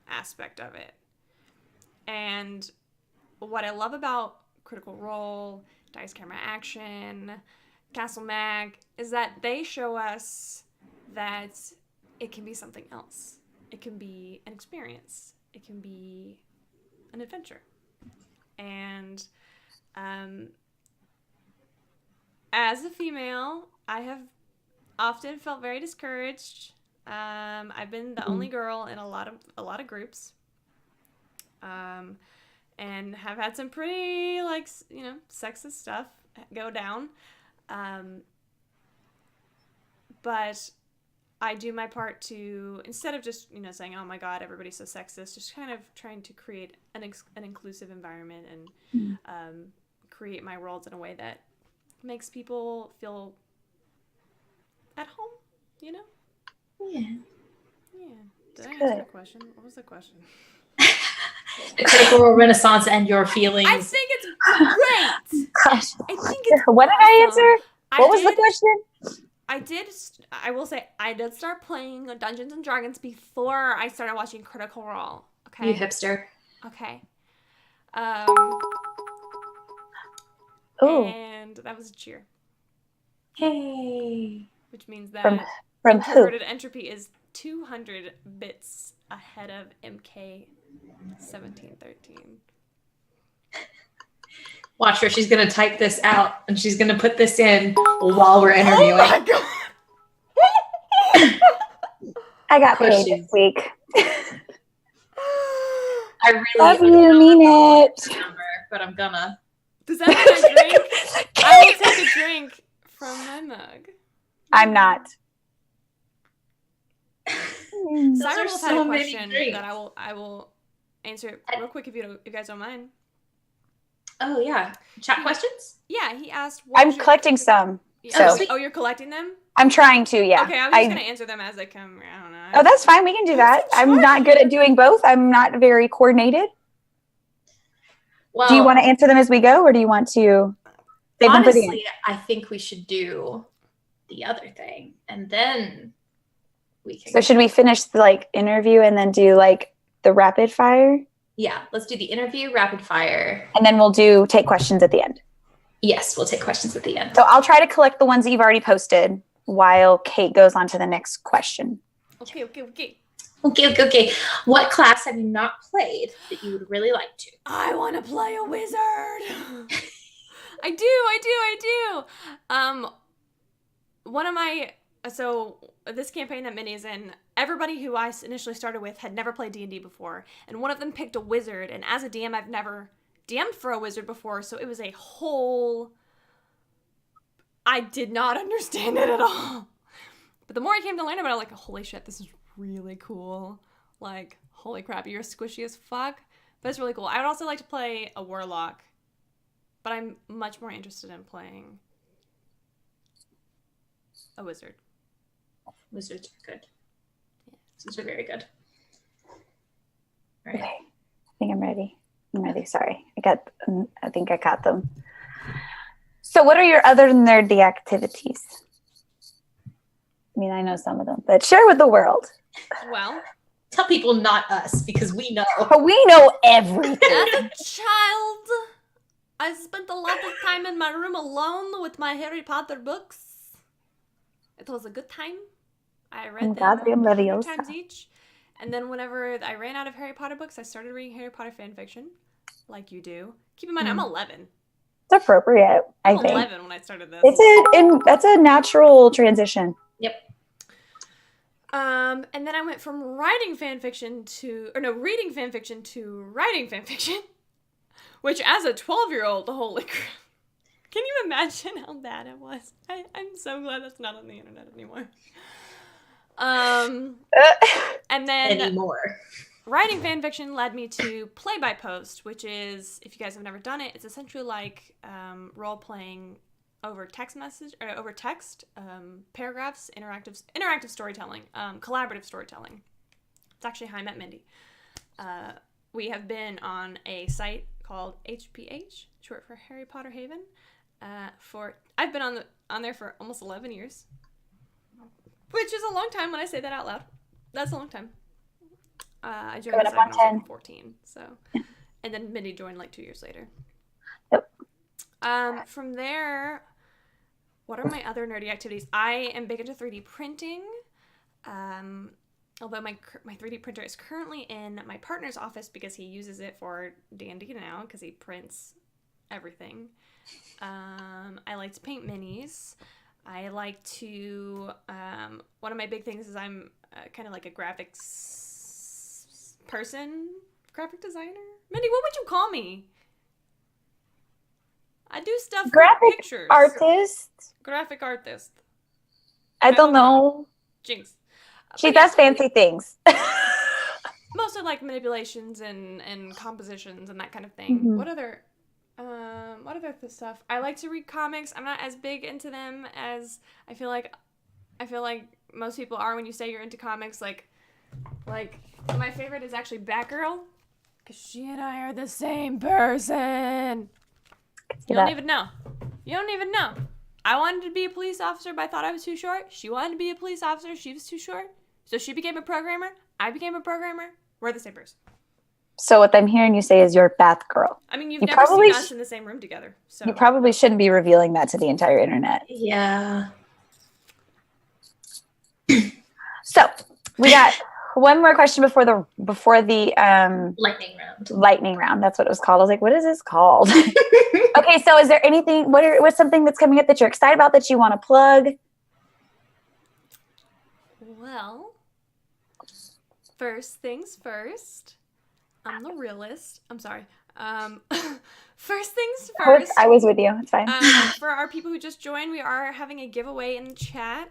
[SPEAKER 1] aspect of it. And what I love about Critical Role, Dice Camera Action, Castle Mag, is that they show us that it can be something else. It can be an experience. It can be an adventure. And as a female, I have often felt very discouraged. I've been the only girl in a lot of groups. And have had some pretty, like, sexist stuff go down. But I do my part to, instead of just, saying, oh my God, everybody's so sexist, just kind of trying to create an inclusive environment and create my worlds in a way that makes people feel at home,
[SPEAKER 2] Yeah.
[SPEAKER 1] Yeah. Did I answer the question? What was the question?
[SPEAKER 2] The Critical Role Renaissance and your feelings.
[SPEAKER 1] I think it's great.
[SPEAKER 3] Gosh.
[SPEAKER 1] I think it's
[SPEAKER 3] What did I
[SPEAKER 1] awesome.
[SPEAKER 3] answer? What was the question?
[SPEAKER 1] I will say, I did start playing Dungeons and Dragons before I started watching Critical Role. Okay.
[SPEAKER 2] You hipster.
[SPEAKER 1] Okay.
[SPEAKER 3] Ooh.
[SPEAKER 1] And that was a cheer,
[SPEAKER 2] Hey.
[SPEAKER 1] which means that
[SPEAKER 3] From who?
[SPEAKER 1] Introverted Entropy is 200 bits ahead of MK 1713.
[SPEAKER 2] Watch her. She's going to type this out and she's going to put this in while we're interviewing.
[SPEAKER 1] Oh my God.
[SPEAKER 3] I got
[SPEAKER 2] Push
[SPEAKER 3] paid
[SPEAKER 2] it.
[SPEAKER 3] this week.
[SPEAKER 2] I really
[SPEAKER 3] Love you, mean it.
[SPEAKER 2] number, but I'm gonna.
[SPEAKER 1] Does that mean I drink? I will take a drink from my mug.
[SPEAKER 3] I'm not.
[SPEAKER 2] Those
[SPEAKER 1] Cyril
[SPEAKER 2] are
[SPEAKER 1] has had
[SPEAKER 2] so
[SPEAKER 1] a
[SPEAKER 2] many
[SPEAKER 1] question
[SPEAKER 2] drinks.
[SPEAKER 1] that I will answer real quick if you guys don't mind.
[SPEAKER 2] Oh yeah, chat questions.
[SPEAKER 1] Yeah, he asked.
[SPEAKER 3] I'm collecting some.
[SPEAKER 1] Yeah.
[SPEAKER 3] So-
[SPEAKER 1] Oh, you're collecting them?
[SPEAKER 3] I'm trying to, yeah.
[SPEAKER 1] Okay, I was just gonna answer them as they come. I don't know.
[SPEAKER 3] Oh, that's fine. We can do that. I'm not good at doing both. I'm not very coordinated.
[SPEAKER 2] Well,
[SPEAKER 3] Do you want to answer them as we go, or do you want to save them for the end?
[SPEAKER 2] honestly, I think we should do the other thing, and then we can.
[SPEAKER 3] So should we finish the interview and then do the rapid fire,
[SPEAKER 2] Yeah, let's do the interview, rapid fire.
[SPEAKER 3] and then we'll take questions at the end.
[SPEAKER 2] Yes, we'll take questions at the end.
[SPEAKER 3] So I'll try to collect the ones that you've already posted while Kate goes on to the next question.
[SPEAKER 1] Okay.
[SPEAKER 2] Okay. What class have you not played that you would really like to?
[SPEAKER 1] I want to play a wizard. I do. So this campaign that Minnie is in, everybody who I initially started with had never played D&D before, and one of them picked a wizard, and as a DM, I've never DM'd for a wizard before, so it was a whole... I did not understand it at all. But the more I came to learn about it, I'm like, holy shit, this is really cool. Like, holy crap, you're squishy as fuck. But it's really cool. I would also like to play a warlock, but I'm much more interested in playing a wizard.
[SPEAKER 2] Wizards are good. Wizards are very good. All right.
[SPEAKER 3] Okay. I think I'm ready. Sorry. I think I got them. So what are your other nerdy activities? I mean, I know some of them, but share with the world.
[SPEAKER 1] Well,
[SPEAKER 2] Tell people not us because we know.
[SPEAKER 3] But we know everything.
[SPEAKER 1] as a child, I spent a lot of time in my room alone with my Harry Potter books. It was a good time. I read them
[SPEAKER 3] Wingardium
[SPEAKER 1] 100
[SPEAKER 3] Leviosa.
[SPEAKER 1] times each. And then whenever I ran out of Harry Potter books, I started reading Harry Potter fan fiction, like you do. Keep in mind, I'm 11.
[SPEAKER 3] It's appropriate,
[SPEAKER 1] I
[SPEAKER 3] I
[SPEAKER 1] was
[SPEAKER 3] think.
[SPEAKER 1] 11 when I started this.
[SPEAKER 3] That's a natural transition.
[SPEAKER 2] Yep.
[SPEAKER 1] And then I went from reading fan fiction to writing fan fiction, which as a 12-year-old, holy crap. Can you imagine how bad it was? I'm so glad that's not on the internet anymore. And then
[SPEAKER 2] Anymore.
[SPEAKER 1] writing fan fiction led me to Play by Post, which is, if you guys have never done it, it's essentially like role playing over text message or over text, paragraphs, interactive storytelling, collaborative storytelling. It's actually how I met Mindy. We have been on a site called HPH, short for Harry Potter Haven. I've been on there for almost 11 years, which is a long time when I say that out loud. That's a long time. I joined the site when I was 14, so, and then Mindy joined like 2 years later.
[SPEAKER 3] Yep.
[SPEAKER 1] From there, what are my other nerdy activities? I am big into 3D printing. Although my 3D printer is currently in my partner's office because he uses it for D&D now because he prints everything. I like to paint minis. I like to, one of my big things is I'm kind of like a graphics person, graphic designer. Mindy, what would you call me? I do stuff
[SPEAKER 3] Graphic
[SPEAKER 1] with pictures.
[SPEAKER 3] artist?
[SPEAKER 1] Graphic artist.
[SPEAKER 3] I don't know.
[SPEAKER 1] Jinx.
[SPEAKER 3] She
[SPEAKER 1] But yeah,
[SPEAKER 3] does fancy things.
[SPEAKER 1] mostly like manipulations and compositions and that kind of thing.
[SPEAKER 3] Mhm.
[SPEAKER 1] What other stuff? I like to read comics. I'm not as big into them as I feel like most people are when you say you're into comics. Like my favorite is actually Batgirl, because she and I are the same person. You don't even know. I wanted to be a police officer, but I thought I was too short. She wanted to be a police officer. She was too short. So she became a programmer. I became a programmer. We're the same person.
[SPEAKER 3] So what I'm hearing you say is you're Batgirl.
[SPEAKER 1] I mean, you've
[SPEAKER 3] You
[SPEAKER 1] never
[SPEAKER 3] probably
[SPEAKER 1] seen us in the same room together. So
[SPEAKER 3] You probably shouldn't be revealing that to the entire internet.
[SPEAKER 2] Yeah.
[SPEAKER 3] So we got one more question before the
[SPEAKER 2] Lightning round.
[SPEAKER 3] lightning round. That's what it was called. I was like, what is this called? Okay, so is there anything? What's something that's coming up that you're excited about that you want to plug?
[SPEAKER 1] Well, first things first. I'm the realist. I'm sorry. First things first.
[SPEAKER 3] I was with you. It's fine.
[SPEAKER 1] For our people who just joined, we are having a giveaway in the chat.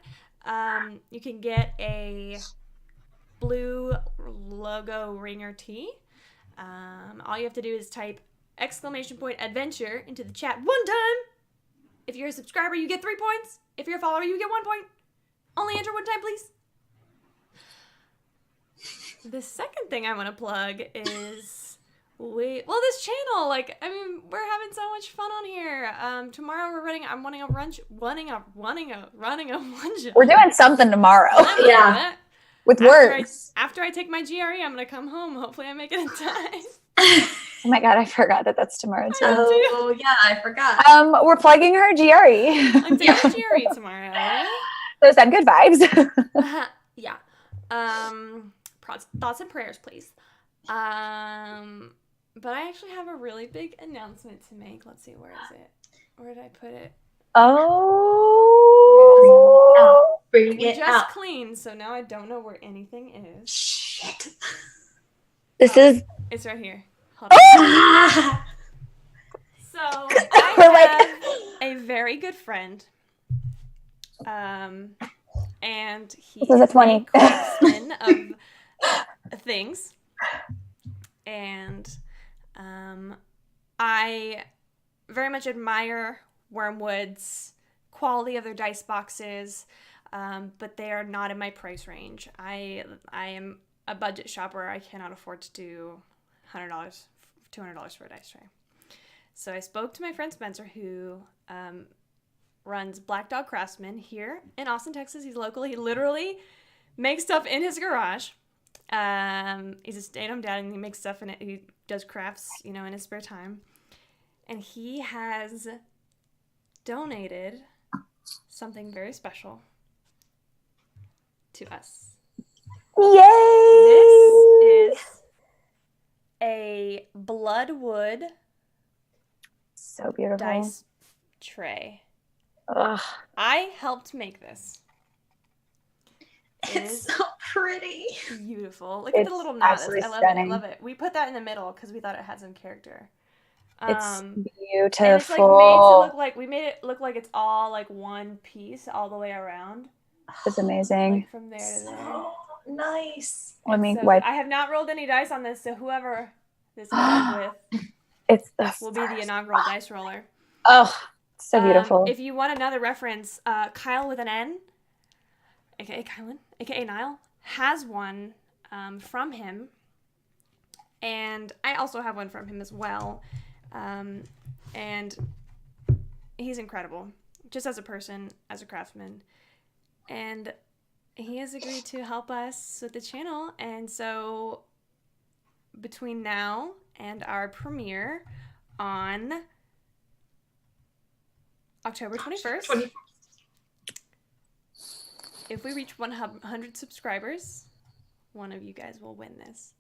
[SPEAKER 1] You can get a blue logo ringer tee. All you have to do is type !adventure into the chat one time. If you're a subscriber, you get 3 points. If you're a follower, you get 1 point. Only enter one time, please. The second thing I want to plug is this channel. Like, I mean, we're having so much fun on here. Tomorrow I'm running a lunch.
[SPEAKER 3] We're doing something tomorrow.
[SPEAKER 2] Yeah.
[SPEAKER 3] With words.
[SPEAKER 1] After I take my GRE, I'm gonna come home. Hopefully, I make it in time.
[SPEAKER 3] Oh my god, I forgot that that's tomorrow too.
[SPEAKER 2] Oh yeah, I forgot.
[SPEAKER 3] We're plugging her GRE.
[SPEAKER 1] I'm taking GRE tomorrow.
[SPEAKER 3] Those sound good vibes.
[SPEAKER 1] Yeah. Thoughts and prayers, please. But I actually have a really big announcement to make. Let's see, where is it? Where did I put it?
[SPEAKER 3] Oh.
[SPEAKER 2] Bring
[SPEAKER 1] We
[SPEAKER 2] it
[SPEAKER 1] just
[SPEAKER 2] out.
[SPEAKER 1] cleaned, so now I don't know where anything is.
[SPEAKER 2] Shit.
[SPEAKER 3] This is.
[SPEAKER 1] It's right here. Hold on. So I have a very good friend. And he
[SPEAKER 3] This is a 20.
[SPEAKER 1] craftsman of things. And I very much admire Wormwood's quality of their dice boxes, but they are not in my price range. I am a budget shopper. I cannot afford to do $100, $200 for a dice tray. So I spoke to my friend Spencer, who runs Black Dog Craftsman here in Austin, Texas. He's local. He literally makes stuff in his garage. He's a stay-at-home dad, and he makes stuff in it. He does crafts, in his spare time. And he has donated something very special to us.
[SPEAKER 3] Yay!
[SPEAKER 1] This is a Bloodwood
[SPEAKER 3] So beautiful.
[SPEAKER 1] dice tray.
[SPEAKER 3] Ugh.
[SPEAKER 1] I helped make this. It
[SPEAKER 2] It's
[SPEAKER 1] is
[SPEAKER 2] so pretty.
[SPEAKER 1] beautiful. Look at
[SPEAKER 3] It's
[SPEAKER 1] the little knot.
[SPEAKER 3] absolutely
[SPEAKER 1] I love
[SPEAKER 3] stunning.
[SPEAKER 1] it. I love it. We put that in the middle because we thought it had some character.
[SPEAKER 3] It's
[SPEAKER 1] And
[SPEAKER 3] beautiful.
[SPEAKER 1] it's like made to look like we made it look like it's all like one piece all the way around,
[SPEAKER 3] It's amazing.
[SPEAKER 1] like from there to there.
[SPEAKER 2] So nice.
[SPEAKER 3] Let me
[SPEAKER 1] So
[SPEAKER 3] wipe.
[SPEAKER 1] I have not rolled any dice on this, so whoever this ends with
[SPEAKER 3] It's
[SPEAKER 1] will be the inaugural dice roller.
[SPEAKER 3] Oh, so beautiful.
[SPEAKER 1] If you want another reference, Kyle with an N, aka Kylan, aka Niall, has one from him, and I also have one from him as well. And he's incredible, just as a person, as a craftsman, and he has agreed to help us with the channel. And so between now and our premiere on October 21st, if we reach 100 subscribers, one of you guys will win this.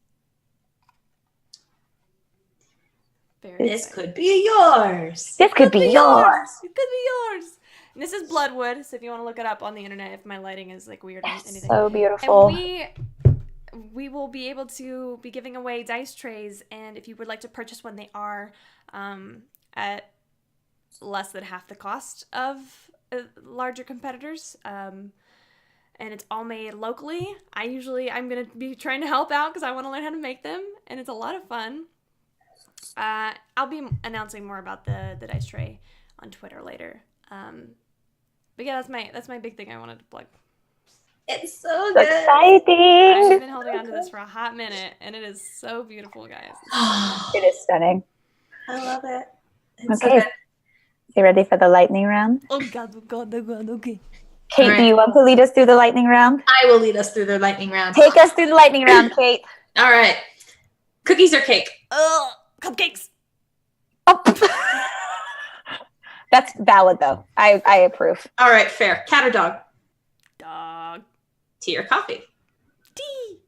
[SPEAKER 1] Very
[SPEAKER 2] This
[SPEAKER 1] exciting.
[SPEAKER 2] could be yours.
[SPEAKER 3] This could be yours.
[SPEAKER 1] It could be yours. And this is Bloodwood, so if you want to look it up on the internet, if my lighting is like weird or anything.
[SPEAKER 3] So beautiful.
[SPEAKER 1] And we will be able to be giving away dice trays, and if you would like to purchase one, they are at less than half the cost of larger competitors. And it's all made locally. I'm gonna be trying to help out because I want to learn how to make them, and it's a lot of fun. I'll be announcing more about the dice tray on Twitter later. But yeah, that's my big thing I wanted to plug.
[SPEAKER 2] It's so
[SPEAKER 3] So
[SPEAKER 2] good.
[SPEAKER 1] I've
[SPEAKER 3] exciting.
[SPEAKER 1] been holding on to this for a hot minute, and it is so beautiful, guys.
[SPEAKER 3] It is stunning.
[SPEAKER 2] I love it. It's
[SPEAKER 3] Okay.
[SPEAKER 2] so good.
[SPEAKER 3] You ready for the lightning round?
[SPEAKER 1] Oh god, okay.
[SPEAKER 3] Kate,
[SPEAKER 2] All right.
[SPEAKER 3] do you want to lead us through the lightning round?
[SPEAKER 2] I will lead us through the lightning round.
[SPEAKER 3] Take us through the lightning round, Kate.
[SPEAKER 2] All right. Cookies or cake?
[SPEAKER 1] Ugh, cupcakes.
[SPEAKER 3] Oh. That's valid, though. I approve.
[SPEAKER 2] All right, fair. Cat or dog?
[SPEAKER 1] Dog.
[SPEAKER 2] Tea or coffee?
[SPEAKER 1] Tea.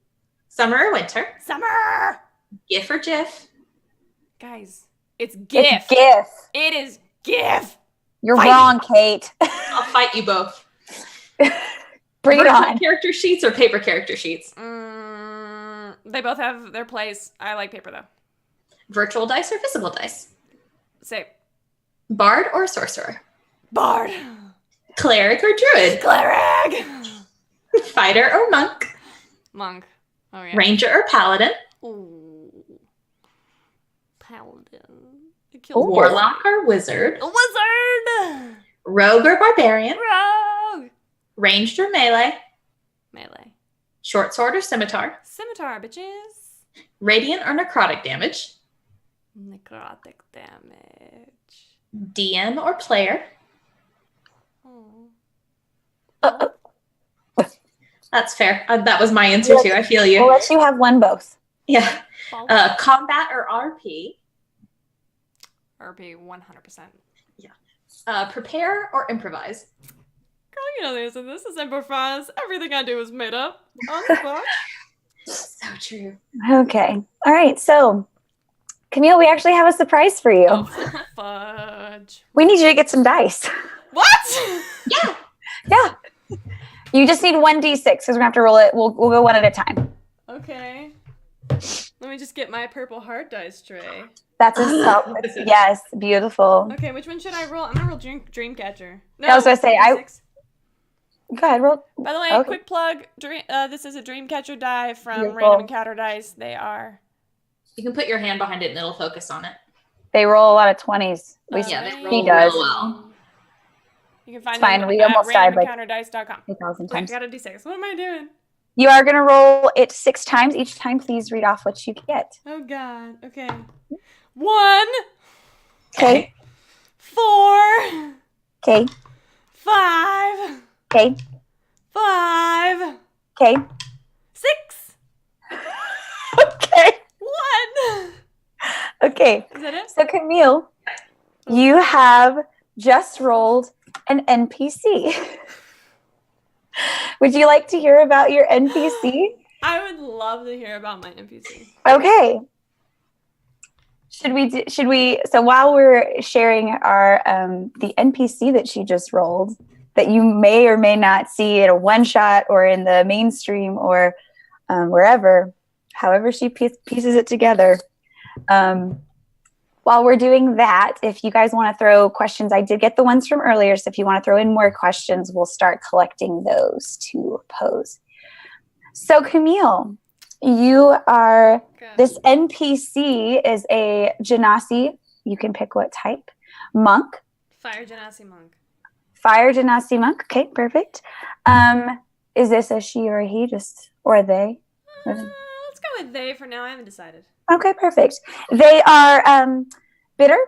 [SPEAKER 2] Summer or winter?
[SPEAKER 1] Summer.
[SPEAKER 2] GIF or GIF?
[SPEAKER 1] Guys, it's GIF.
[SPEAKER 3] It's GIF.
[SPEAKER 1] It is GIF.
[SPEAKER 3] You're
[SPEAKER 1] Fight.
[SPEAKER 3] wrong, Kate.
[SPEAKER 2] I'll fight you both.
[SPEAKER 3] Bring it
[SPEAKER 2] Virtual
[SPEAKER 3] on.
[SPEAKER 2] character sheets or paper character sheets?
[SPEAKER 1] They both have their place. I like paper though.
[SPEAKER 2] Virtual dice or physical dice?
[SPEAKER 1] Say
[SPEAKER 2] Bard or sorcerer?
[SPEAKER 1] bard.
[SPEAKER 2] Cleric or druid?
[SPEAKER 1] Cleric.
[SPEAKER 2] Fighter or monk?
[SPEAKER 1] Monk. Oh yeah.
[SPEAKER 2] Ranger or paladin?
[SPEAKER 1] Ooh. Paladin. It kills
[SPEAKER 3] Ooh.
[SPEAKER 2] Warlock or wizard?
[SPEAKER 1] a wizard.
[SPEAKER 2] Rogue or barbarian?
[SPEAKER 1] Rogue.
[SPEAKER 2] Ranged or melee?
[SPEAKER 1] Melee.
[SPEAKER 2] Short sword or scimitar?
[SPEAKER 1] Scimitar, bitches.
[SPEAKER 2] Radiant or necrotic damage?
[SPEAKER 1] Necrotic damage.
[SPEAKER 2] DM or player?
[SPEAKER 1] Oh.
[SPEAKER 2] That's fair. That was my answer too. I feel you.
[SPEAKER 3] We'll let you have one both.
[SPEAKER 2] Yeah.
[SPEAKER 1] Ball.
[SPEAKER 2] Combat or RP?
[SPEAKER 1] RP 100%.
[SPEAKER 2] Prepare or improvise?
[SPEAKER 1] Girl, you know this is improvise. Everything I do is made up. On the spot.
[SPEAKER 2] So true.
[SPEAKER 3] Okay. All right. So, Camille, we actually have a surprise for you.
[SPEAKER 1] Oh, fudge.
[SPEAKER 3] We need you to get some dice.
[SPEAKER 1] What?
[SPEAKER 2] Yeah.
[SPEAKER 3] Yeah. You just need 1d6 because we're going to have to roll it. We'll go one at a time.
[SPEAKER 1] Okay. Let me just get my purple heart dice tray.
[SPEAKER 3] That's a solid. Yes. Beautiful.
[SPEAKER 1] Okay, which one should I roll? I'm gonna roll Dreamcatcher. No,
[SPEAKER 3] I was gonna say,
[SPEAKER 1] 56.
[SPEAKER 3] Go ahead. Roll.
[SPEAKER 1] By the way,
[SPEAKER 3] Okay.
[SPEAKER 1] quick plug. This is a Dreamcatcher die from
[SPEAKER 3] Beautiful.
[SPEAKER 1] Random Encounter Dice. They are.
[SPEAKER 2] You can put your hand behind it and it'll focus on it.
[SPEAKER 3] They roll a lot of 20s.
[SPEAKER 2] Yeah, they
[SPEAKER 1] amazing.
[SPEAKER 2] roll
[SPEAKER 3] does.
[SPEAKER 2] real well.
[SPEAKER 1] You can find
[SPEAKER 3] It's fine,
[SPEAKER 1] them
[SPEAKER 3] we
[SPEAKER 1] at
[SPEAKER 3] almost died, like,
[SPEAKER 1] randomencounterdice.com.
[SPEAKER 3] 8,000
[SPEAKER 1] Wait, I
[SPEAKER 3] times.
[SPEAKER 1] got a d6. What am I doing?
[SPEAKER 3] You are going to roll it 6 times. Each time, please read off what you get.
[SPEAKER 1] Oh God. Okay. 1,
[SPEAKER 3] Okay.
[SPEAKER 1] 4,
[SPEAKER 3] Okay.
[SPEAKER 1] 5,
[SPEAKER 3] Okay.
[SPEAKER 1] 5,
[SPEAKER 3] Okay.
[SPEAKER 1] 6,
[SPEAKER 3] Okay.
[SPEAKER 1] 1.
[SPEAKER 3] Okay.
[SPEAKER 1] Is that it?
[SPEAKER 3] So, Camille, you have just rolled an NPC. Would you like to hear about your NPC?
[SPEAKER 1] I would love to hear about my NPC.
[SPEAKER 3] Okay. So while we're sharing our the NPC that she just rolled, that you may or may not see in a one shot or in the mainstream or wherever, however she pieces it together. While we're doing that, if you guys want to throw questions, I did get the ones from earlier. So if you want to throw in more questions, we'll start collecting those to pose. So Camille, you are, this NPC is a Genasi, you can pick what type, monk.
[SPEAKER 1] Fire Genasi monk.
[SPEAKER 3] Fire Genasi monk, okay, perfect. Is this a she or a he, or a they?
[SPEAKER 1] Let's go with they for now, I haven't decided.
[SPEAKER 3] Okay, perfect. They are bitter.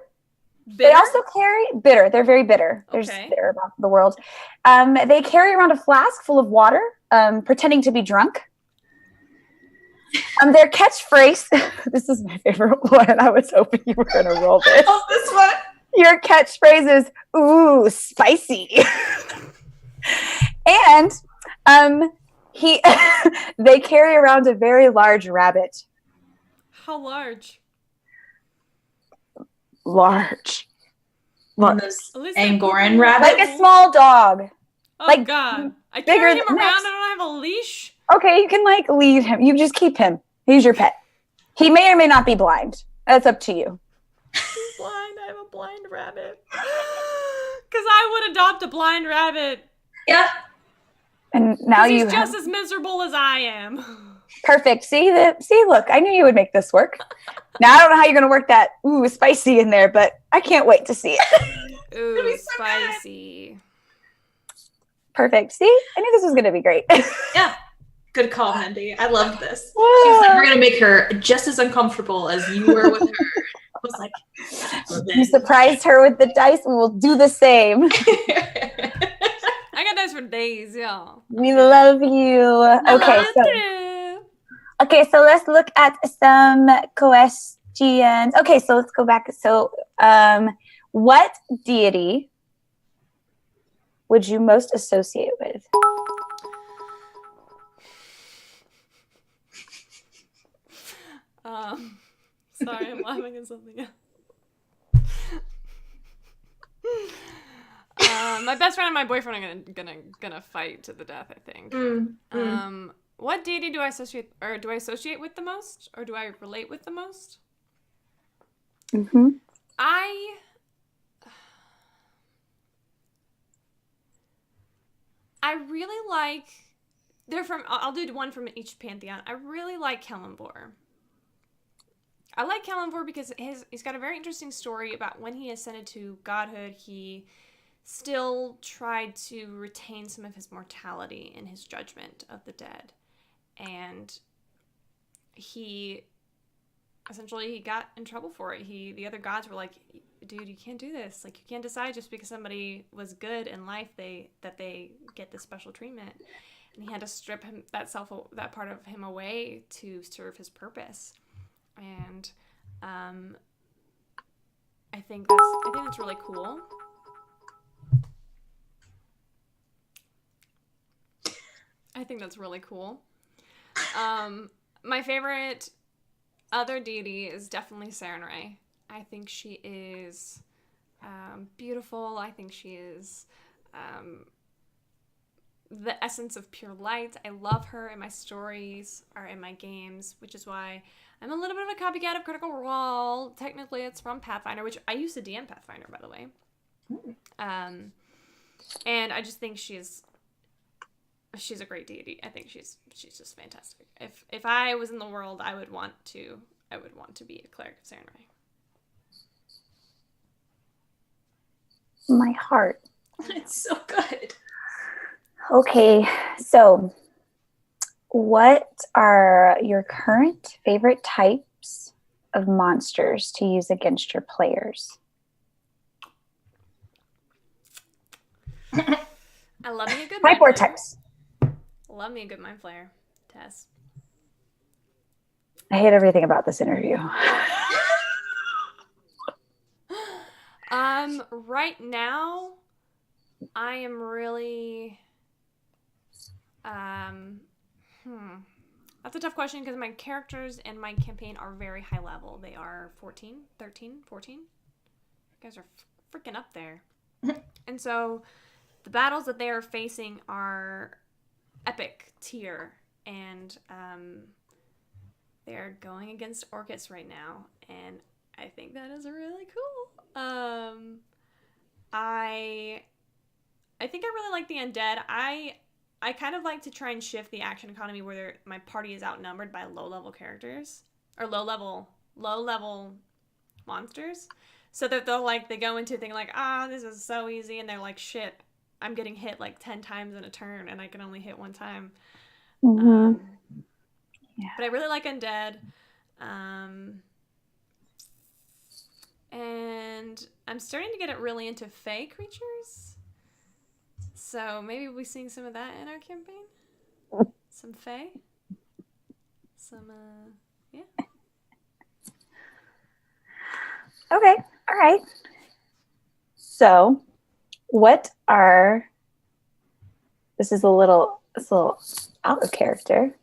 [SPEAKER 3] They also carry bitter. They're very bitter. They're just bitter about the world. They carry around a flask full of water, pretending to be drunk. Their catchphrase, this is my favorite one. I was hoping you were going to roll this.
[SPEAKER 2] Oh, this one?
[SPEAKER 3] Your catchphrase is, ooh, spicy. And they carry around a very large rabbit.
[SPEAKER 1] How large?
[SPEAKER 2] Large. One of those Angkoran rabbits?
[SPEAKER 3] Like a small dog.
[SPEAKER 1] Oh, like, God. I carry him around. I don't have a leash.
[SPEAKER 3] Okay, you can lead him. You just keep him. He's your pet. He may or may not be blind. That's up to you.
[SPEAKER 1] He's blind. I have a blind rabbit. Because I would adopt a blind rabbit.
[SPEAKER 2] Yeah.
[SPEAKER 3] And now
[SPEAKER 1] he's just as miserable as I am.
[SPEAKER 3] Perfect. See, look, I knew you would make this work. Now I don't know how you're going to work that ooh spicy in there, but I can't wait to see it.
[SPEAKER 1] Ooh, spicy.
[SPEAKER 3] Perfect. See, I knew this was going to be great.
[SPEAKER 2] Yeah. Good call, Mindy. I loved this. Whoa. She was like, we're going to make her just as uncomfortable as you were with her. I was like,
[SPEAKER 3] you surprised her with the dice, and we'll do the same.
[SPEAKER 1] I got dice for days, y'all.
[SPEAKER 3] We love you. Okay, so let's look at some questions. Okay, so let's go back. So, what deity would you most associate with?
[SPEAKER 1] Sorry, I'm laughing at something else. My best friend and my boyfriend are gonna fight to the death, I think. What deity do I associate with the most, or do I relate with the most?
[SPEAKER 3] Mm-hmm.
[SPEAKER 1] I really like. I'll do one from each pantheon. I really like Kellenvor. I like Kellenvor because he's got a very interesting story about when he ascended to godhood. He still tried to retain some of his mortality in his judgment of the dead. And he got in trouble for it. The other gods were like, dude, you can't do this. Like, you can't decide just because somebody was good in life that they get this special treatment. And he had to strip that part of him away to serve his purpose. And I think that's really cool. I think that's really cool. My favorite other deity is definitely Sarenrae. I think she is beautiful. I think she is the essence of pure light. I love her, and my stories are in my games, which is why I'm a little bit of a copycat of Critical Role. Technically, it's from Pathfinder, which I used to DM Pathfinder, by the way. And I just think she's a great deity. I think she's just fantastic. If I was in the world, I would want to be a cleric of Sarenrae.
[SPEAKER 3] My heart.
[SPEAKER 2] It's so good.
[SPEAKER 3] Okay, so what are your current favorite types of monsters to use against your players?
[SPEAKER 1] I love me a good
[SPEAKER 3] Type or types.
[SPEAKER 1] Love me a good mind flayer, Tess.
[SPEAKER 3] I hate everything about this interview.
[SPEAKER 1] Right now, I am really, That's a tough question because my characters and my campaign are very high level. They are 14, 13, 14. You guys are freaking up there. And so the battles that they are facing are epic tier. And they're going against Orcus right now. And I think that is really cool. I think I really like the undead. I kind of like to try and shift the action economy where my party is outnumbered by low-level characters. Or low-level monsters. So that they go into a thing like, this is so easy. And they're like, shit, I'm getting hit like 10 times in a turn. And I can only hit one time.
[SPEAKER 3] Mm-hmm.
[SPEAKER 1] Yeah. But I really like undead. And I'm starting to get it really into fae creatures. So maybe we'll be seeing some of that in our campaign. Some fae. Some, yeah.
[SPEAKER 3] Okay. All right. So, this is a little out of character.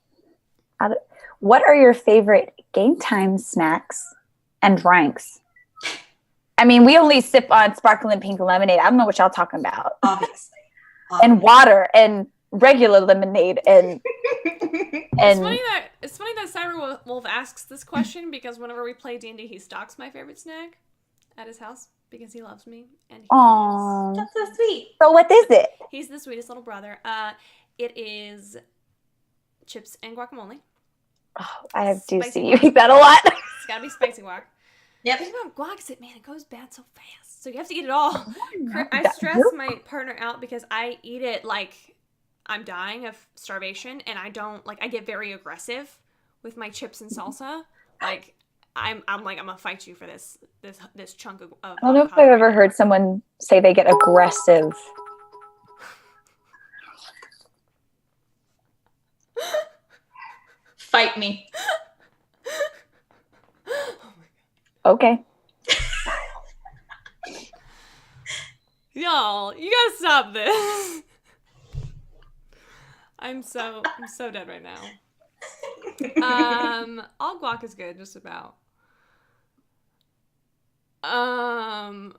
[SPEAKER 3] What are your favorite game time snacks and drinks? I mean, we only sip on sparkling pink lemonade. I don't know what y'all talking about.
[SPEAKER 2] Obviously.
[SPEAKER 3] And water and regular lemonade and
[SPEAKER 1] It's funny that Cyber Wolf asks this question because whenever we play D&D, he stocks my favorite snack at his house because he loves me and
[SPEAKER 2] That's so sweet.
[SPEAKER 3] So what is it?
[SPEAKER 1] He's the sweetest little brother. It is chips and guacamole.
[SPEAKER 3] Oh, I do
[SPEAKER 1] Spicy
[SPEAKER 3] see you
[SPEAKER 1] guac.
[SPEAKER 3] eat that a lot.
[SPEAKER 1] It's gotta be spicy guac.
[SPEAKER 2] Yep.
[SPEAKER 1] The thing about guac is it goes bad so fast. So you have to eat it all. I
[SPEAKER 3] that
[SPEAKER 1] stress
[SPEAKER 3] good.
[SPEAKER 1] my partner out because I eat it like I'm dying of starvation, and I get very aggressive with my chips and salsa. Like I'm like, I'm gonna fight you for this chunk of
[SPEAKER 3] I don't know if I've ever heard someone say they get aggressive.
[SPEAKER 2] Fight me.
[SPEAKER 3] Okay.
[SPEAKER 1] Y'all, you gotta stop this. I'm so dead right now. All guac is good, just about. Y'all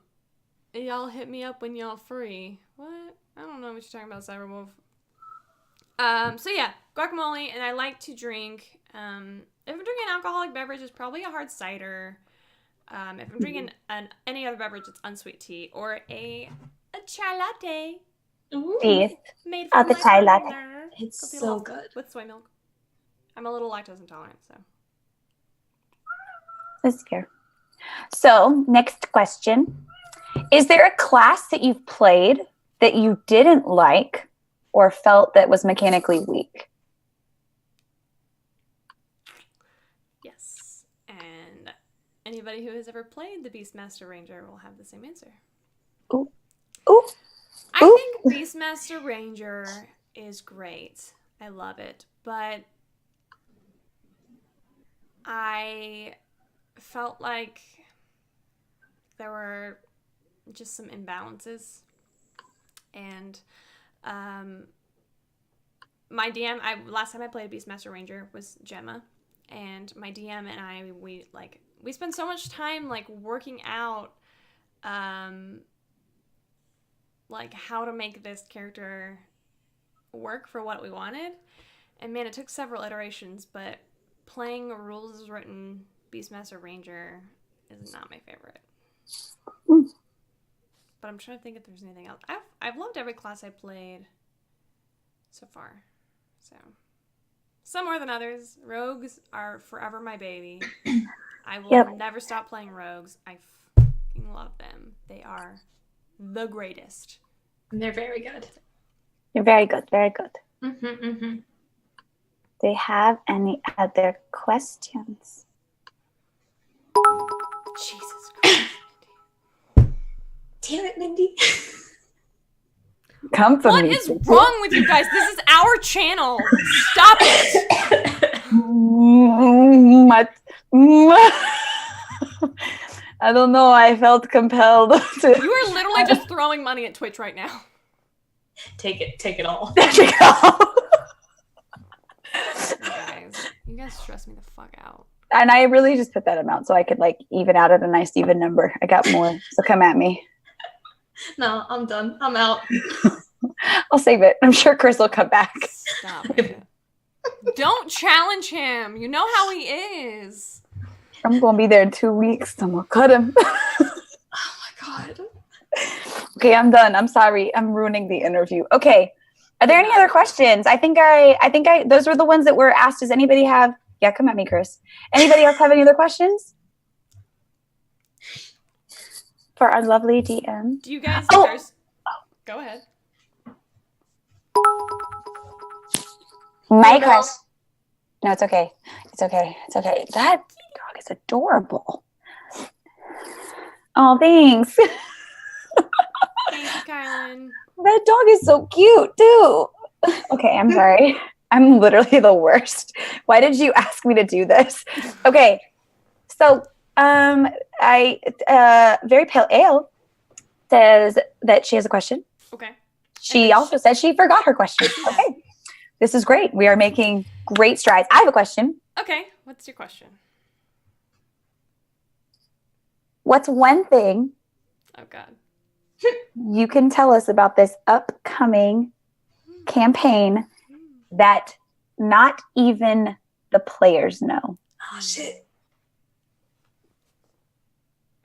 [SPEAKER 1] hit me up when y'all free. What? I don't know what you're talking about, Cyberwolf. So yeah, guacamole, and I like to drink. If I'm drinking an alcoholic beverage, it's probably a hard cider. If I'm drinking any other beverage, it's unsweet tea or a chai latte.
[SPEAKER 2] Ooh.
[SPEAKER 3] Yes.
[SPEAKER 1] Made
[SPEAKER 3] Oh,
[SPEAKER 1] from
[SPEAKER 3] the
[SPEAKER 1] my
[SPEAKER 3] chai latte.
[SPEAKER 1] partner.
[SPEAKER 2] It's
[SPEAKER 1] Coffee
[SPEAKER 2] so
[SPEAKER 1] love
[SPEAKER 2] good.
[SPEAKER 1] with soy milk. I'm a little lactose intolerant, so.
[SPEAKER 3] That's fair. So, next question. Is there a class that you've played that you didn't like or felt that was mechanically weak?
[SPEAKER 1] Yes. And anybody who has ever played the Beastmaster Ranger will have the same answer.
[SPEAKER 3] Ooh. Ooh.
[SPEAKER 1] I
[SPEAKER 3] Ooh.
[SPEAKER 1] think Beastmaster Ranger is great. I love it. But I felt like there were just some imbalances. And my DM, last time I played Beastmaster Ranger was Gemma. And my DM and I, we spent so much time like working out like how to make this character work for what we wanted. And man, it took several iterations, but playing rules as written Beastmaster Ranger is not my favorite. But I'm trying to think if there's anything else. I've loved every class I played so far. So some more than others. Rogues are forever my baby. I will never stop playing rogues. I fucking love them. They are the greatest.
[SPEAKER 2] And they're very good.
[SPEAKER 3] You're very good. Very good.
[SPEAKER 2] Mm-hmm, mm-hmm.
[SPEAKER 3] Do they have any other questions?
[SPEAKER 1] Jesus Christ.
[SPEAKER 2] Damn it, Mindy.
[SPEAKER 3] Come for
[SPEAKER 1] What
[SPEAKER 3] me.
[SPEAKER 1] is wrong with you guys? This is our channel. Stop it.
[SPEAKER 3] I don't know. I felt compelled to.
[SPEAKER 1] You are literally just throwing money at Twitch right now.
[SPEAKER 2] Take it all.
[SPEAKER 3] There you go.
[SPEAKER 1] Guys. You guys stress me the fuck out.
[SPEAKER 3] And I really just put that amount so I could like even out at a nice even number. I got more, so come at me.
[SPEAKER 2] No, I'm done. I'm out.
[SPEAKER 3] I'll save it. I'm sure Chris will come back.
[SPEAKER 1] Stop it. Don't challenge him. You know how he is.
[SPEAKER 3] I'm gonna be there in 2 weeks. I'm gonna cut him.
[SPEAKER 2] Oh my god.
[SPEAKER 3] Okay, I'm done. I'm sorry. I'm ruining the interview. Okay. Are there any other questions? I think those were the ones that were asked. Does anybody have? Yeah, come at me, Chris. Anybody else have any other questions for our lovely DM?
[SPEAKER 1] Do you guys? Go ahead.
[SPEAKER 3] My question. No, it's okay. It's okay. It's okay. That dog is adorable. Oh, thanks.
[SPEAKER 1] Thank you, Kylan.
[SPEAKER 3] That dog is so cute too. Okay, I'm sorry. I'm literally the worst. Why did you ask me to do this? Okay, so I Very Pale Ale says that she has a question.
[SPEAKER 1] Okay.
[SPEAKER 3] She also said she forgot her question. Okay, this is great. We are making great strides. I have a question.
[SPEAKER 1] Okay, what's your question?
[SPEAKER 3] What's one thing
[SPEAKER 1] Oh God.
[SPEAKER 3] you can tell us about this upcoming campaign that not even the players know?
[SPEAKER 2] Oh shit.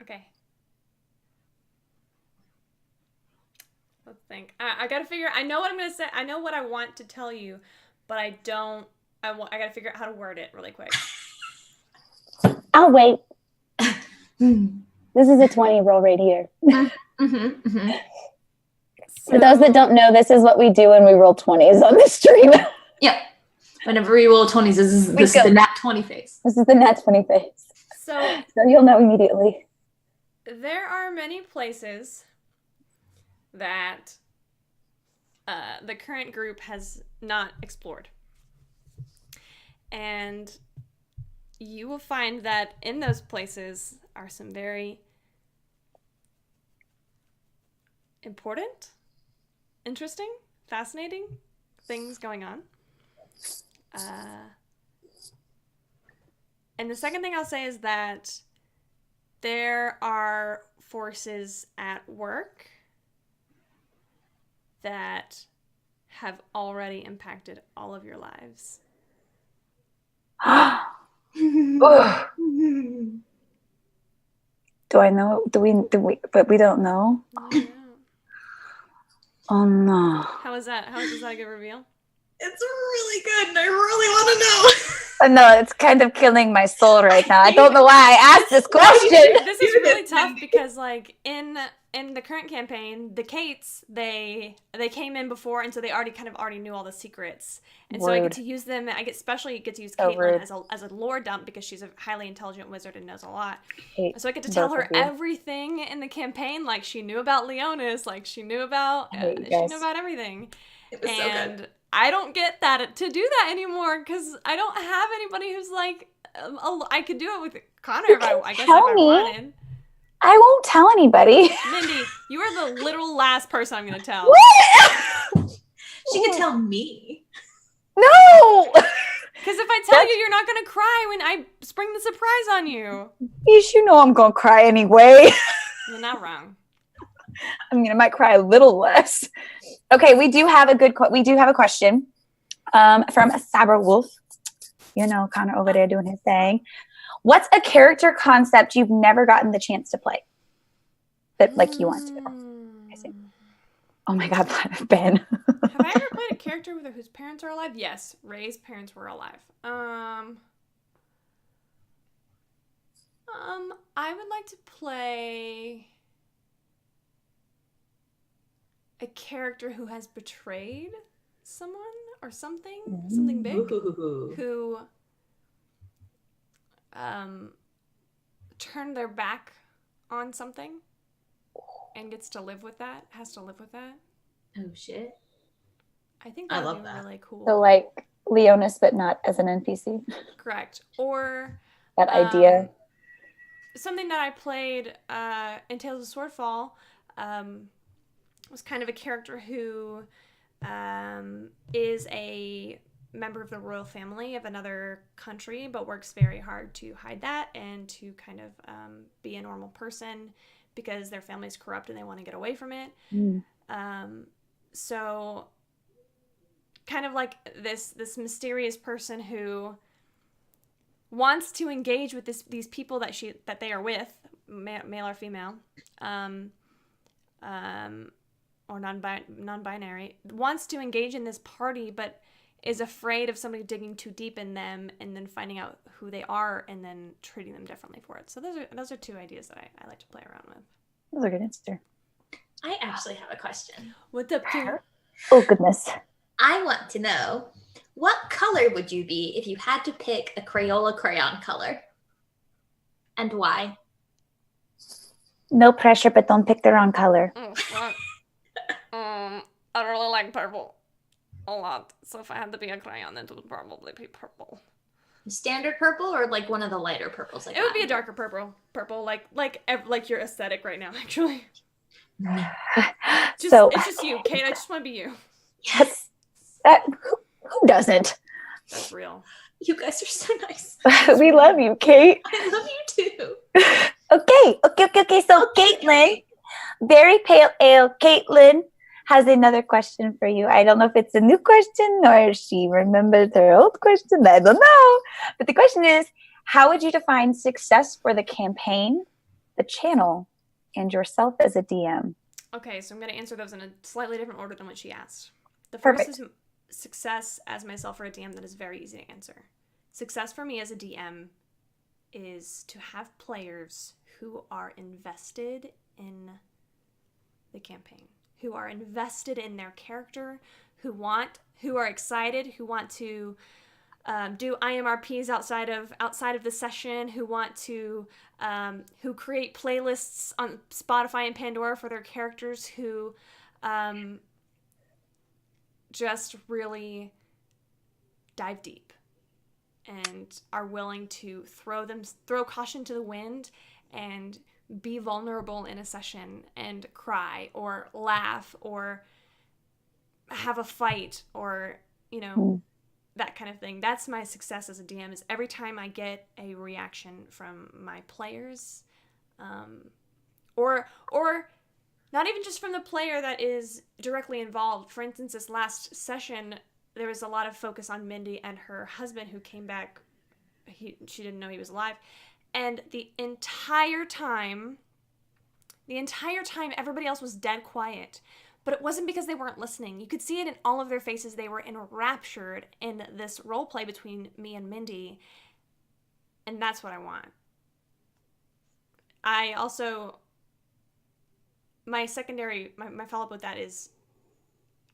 [SPEAKER 1] Okay. Let's think. I gotta figure. I know what I'm gonna say. I know what I want to tell you, but I don't. I gotta figure out how to word it really quick.
[SPEAKER 3] I'll wait. This is a 20 roll right here. For those that don't know, this is what we do when we roll 20s on this stream.
[SPEAKER 2] Yep. Whenever we roll 20s, this is the nat 20 phase.
[SPEAKER 3] This is the nat 20 phase.
[SPEAKER 1] So
[SPEAKER 3] you'll know immediately.
[SPEAKER 1] there are many places that the current group has not explored. And you will find that in those places are some very important, interesting, fascinating things going on. And the second thing I'll say is that there are forces at work that have already impacted all of your lives.
[SPEAKER 3] Do I know? Do we? But we don't know.
[SPEAKER 1] Yeah.
[SPEAKER 3] Oh no.
[SPEAKER 1] How is that? Is that a good reveal?
[SPEAKER 2] It's really good, and I really want to know.
[SPEAKER 3] No, it's kind of killing my soul right now. I don't know why I asked this question.
[SPEAKER 1] This is really tough because, like, in the current campaign, the Kates they came in before, and so they already knew all the secrets, and so I get to use them. I especially get to use Caitlin as a lore dump because she's a highly intelligent wizard and knows a lot. So I get to tell her everything in the campaign, like she knew about Leonis, like she knew about everything,
[SPEAKER 2] It was so good.
[SPEAKER 1] I don't get to do that anymore because I don't have anybody who's like, I could do it with Connor if I wanted.
[SPEAKER 3] I won't tell anybody.
[SPEAKER 1] Mindy, you are the literal last person I'm going to tell.
[SPEAKER 3] What?
[SPEAKER 2] She can tell me.
[SPEAKER 3] No!
[SPEAKER 1] Because if I tell you, you're not going to cry when I spring the surprise on you.
[SPEAKER 3] Yes, you know I'm going to cry anyway.
[SPEAKER 1] You're not wrong.
[SPEAKER 3] I mean, I might cry a little less. Okay, we do have a question from Cyberwolf. You know, Connor over there doing his thing. What's a character concept you've never gotten the chance to play that like you want to? Oh my God, Ben.
[SPEAKER 1] Have I ever played a character whose parents are alive? Yes, Ray's parents were alive. I would like to play a character who has betrayed someone or something big, who turned their back on something and has to live with that.
[SPEAKER 2] Oh shit.
[SPEAKER 1] I think that would be really cool.
[SPEAKER 3] So like Leonis, but not as an NPC.
[SPEAKER 1] Correct. Or
[SPEAKER 3] that idea.
[SPEAKER 1] Something that I played in Tales of Swordfall was kind of a character who is a member of the royal family of another country, but works very hard to hide that and to kind of be a normal person because their family's corrupt and they want to get away from it. So kind of like this mysterious person who wants to engage with these people that they are with, male or female, or non-binary, wants to engage in this party, but is afraid of somebody digging too deep in them and then finding out who they are and then treating them differently for it. So those are two ideas that I like to play around with.
[SPEAKER 3] Those are good answer.
[SPEAKER 2] I actually have a question.
[SPEAKER 1] What's up, Kim?
[SPEAKER 3] Oh, goodness.
[SPEAKER 2] I want to know, what color would you be if you had to pick a Crayola crayon color? And why?
[SPEAKER 3] No pressure, but don't pick the wrong color.
[SPEAKER 1] I really like purple a lot. So if I had to be a crayon, it would probably be purple.
[SPEAKER 2] Standard purple or like one of the lighter purples?
[SPEAKER 1] It would be a darker purple, like your aesthetic right now, actually. It's just you, Kate. I just want to be you.
[SPEAKER 3] Yes. Who doesn't?
[SPEAKER 1] That's real.
[SPEAKER 2] You guys are so nice.
[SPEAKER 3] We love you, Kate.
[SPEAKER 2] I love you too.
[SPEAKER 3] Okay. So Caitlin, very pale ale. Caitlin has another question for you. I don't know if it's a new question or she remembers her old question. I don't know. But the question is, how would you define success for the campaign, the channel, and yourself as a DM?
[SPEAKER 1] Okay, so I'm going to answer those in a slightly different order than what she asked. The
[SPEAKER 3] Perfect.
[SPEAKER 1] first is success as myself or a DM. That is very easy to answer. Success for me as a DM is to have players who are invested in the campaign, who are invested in their character, who are excited, who want to do IMRPs outside of the session, who want to who create playlists on Spotify and Pandora for their characters, who just really dive deep and are willing to throw caution to the wind and be vulnerable in a session and cry or laugh or have a fight or, that kind of thing. That's my success as a DM, is every time I get a reaction from my players, or not even just from the player that is directly involved. For instance, this last session, there was a lot of focus on Mindy and her husband who came back. She didn't know he was alive. And the entire time, everybody else was dead quiet. But it wasn't because they weren't listening. You could see it in all of their faces. They were enraptured in this role play between me and Mindy. And that's what I want. I also, my follow-up with that is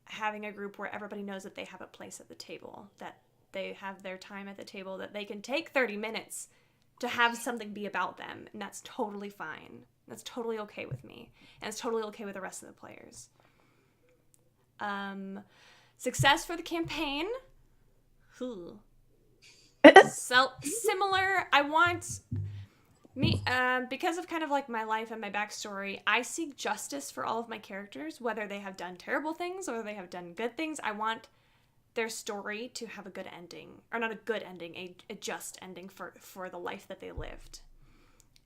[SPEAKER 1] having a group where everybody knows that they have a place at the table, that they have their time at the table, that they can take 30 minutes to have something be about them. And that's totally fine. That's totally okay with me. And it's totally okay with the rest of the players. Success for the campaign. Similar. I want me, because of kind of like my life and my backstory, I seek justice for all of my characters, whether they have done terrible things or they have done good things. I want their story to have a good ending, or not a good ending, a just ending for the life that they lived.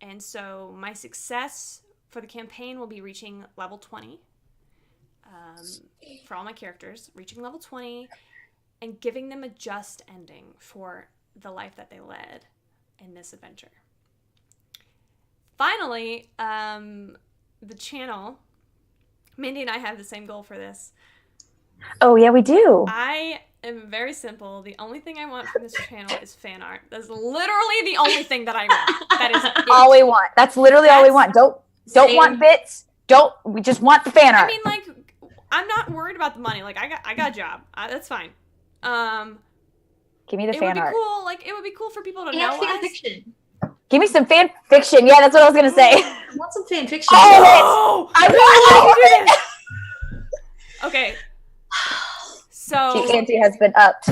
[SPEAKER 1] And so my success for the campaign will be reaching level 20. For all my characters, reaching level 20 and giving them a just ending for the life that they led in this adventure. Finally, the channel. Mindy and I have the same goal for this.
[SPEAKER 3] Oh, yeah, we do.
[SPEAKER 1] I am very simple. The only thing I want from this channel is fan art. That's literally the only thing that I want. That is it.
[SPEAKER 3] All we want. That's literally all we want. Don't want bits. We just want the fan art.
[SPEAKER 1] I mean, like, I'm not worried about the money. Like, I got a job. That's fine.
[SPEAKER 3] Give me the fan art.
[SPEAKER 1] Cool. Like, it would be cool for people to know
[SPEAKER 2] fan
[SPEAKER 1] us.
[SPEAKER 2] fiction.
[SPEAKER 3] Give me some fan fiction. Yeah, that's what I was gonna say.
[SPEAKER 2] I want some fan fiction.
[SPEAKER 3] Oh, I want
[SPEAKER 1] it. Okay. So
[SPEAKER 3] the ante has been upped.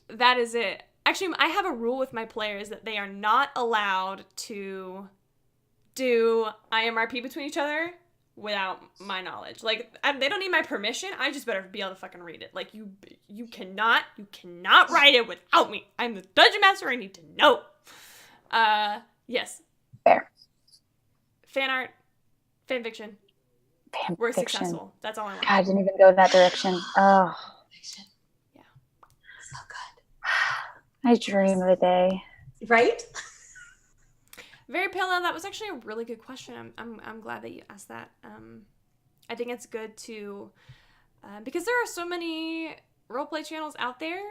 [SPEAKER 1] That is it. Actually, I have a rule with my players that they are not allowed to do IMRP between each other without my knowledge. Like, they don't need my permission. I just better be able to fucking read it. Like, you cannot write it without me. I'm the dungeon master. I need to know. Yes.
[SPEAKER 3] Fair.
[SPEAKER 1] Fan art, fan fiction. We're successful. That's all I want.
[SPEAKER 3] God, I didn't even go in that direction. Oh.
[SPEAKER 1] Yeah.
[SPEAKER 2] So good.
[SPEAKER 3] I dream of the day.
[SPEAKER 2] Right?
[SPEAKER 1] Very Pale Ale, that was actually a really good question. I'm glad that you asked that. I think it's good to, because there are so many roleplay channels out there,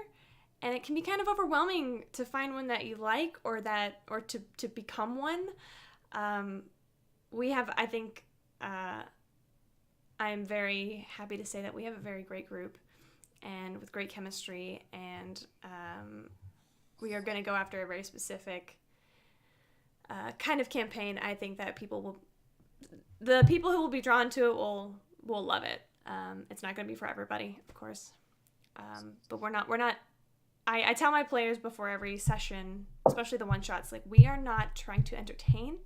[SPEAKER 1] and it can be kind of overwhelming to find one that you like or to become one. We have, I think, I'm very happy to say that we have a very great group and with great chemistry, and we are going to go after a very specific kind of campaign. I think that the people who will be drawn to it will love it. It's not going to be for everybody, of course, but we're not. I tell my players before every session, especially the one shots, like, we are not trying to entertain.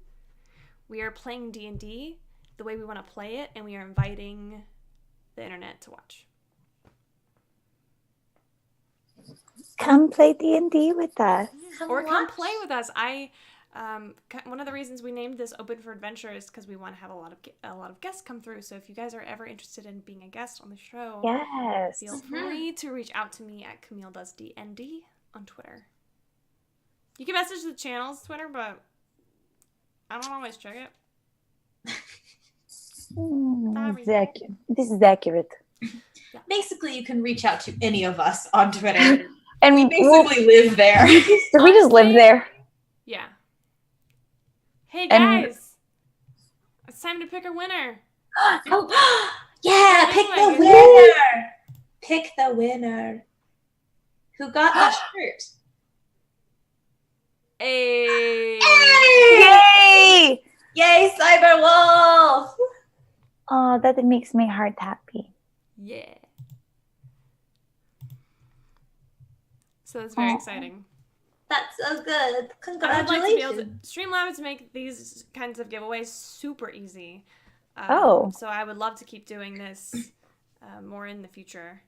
[SPEAKER 1] We are playing D&D the way we want to play it, and we are inviting the internet to watch.
[SPEAKER 3] Come play D&D with us.
[SPEAKER 1] Or come play with us. One of the reasons we named this Open for Adventure is because we want to have a lot of guests come through. So if you guys are ever interested in being a guest on the show,
[SPEAKER 3] Yes.
[SPEAKER 1] feel free to reach out to me at Camille Does D&D on Twitter. You can message the channel's Twitter, but I don't always check it.
[SPEAKER 3] This is accurate.
[SPEAKER 2] Basically, you can reach out to any of us on Twitter.
[SPEAKER 3] And
[SPEAKER 2] We basically live there.
[SPEAKER 3] so we just live there.
[SPEAKER 1] Yeah. Hey
[SPEAKER 3] And-
[SPEAKER 1] guys, it's time to pick a winner.
[SPEAKER 2] Oh, yeah, pick the
[SPEAKER 1] Anyway.
[SPEAKER 2] winner. Pick the winner. Who got the shirt?
[SPEAKER 1] Hey.
[SPEAKER 3] Yay!
[SPEAKER 2] Yay, Cyberwolf!
[SPEAKER 3] Oh, that makes my heart happy.
[SPEAKER 1] Yeah. So that's very
[SPEAKER 3] Aw.
[SPEAKER 1] exciting.
[SPEAKER 2] That's so good.
[SPEAKER 1] I would like to
[SPEAKER 2] Congratulations.
[SPEAKER 1] be able to Streamlabs make these kinds of giveaways super easy.
[SPEAKER 3] Oh.
[SPEAKER 1] So I would love to keep doing this more in the future.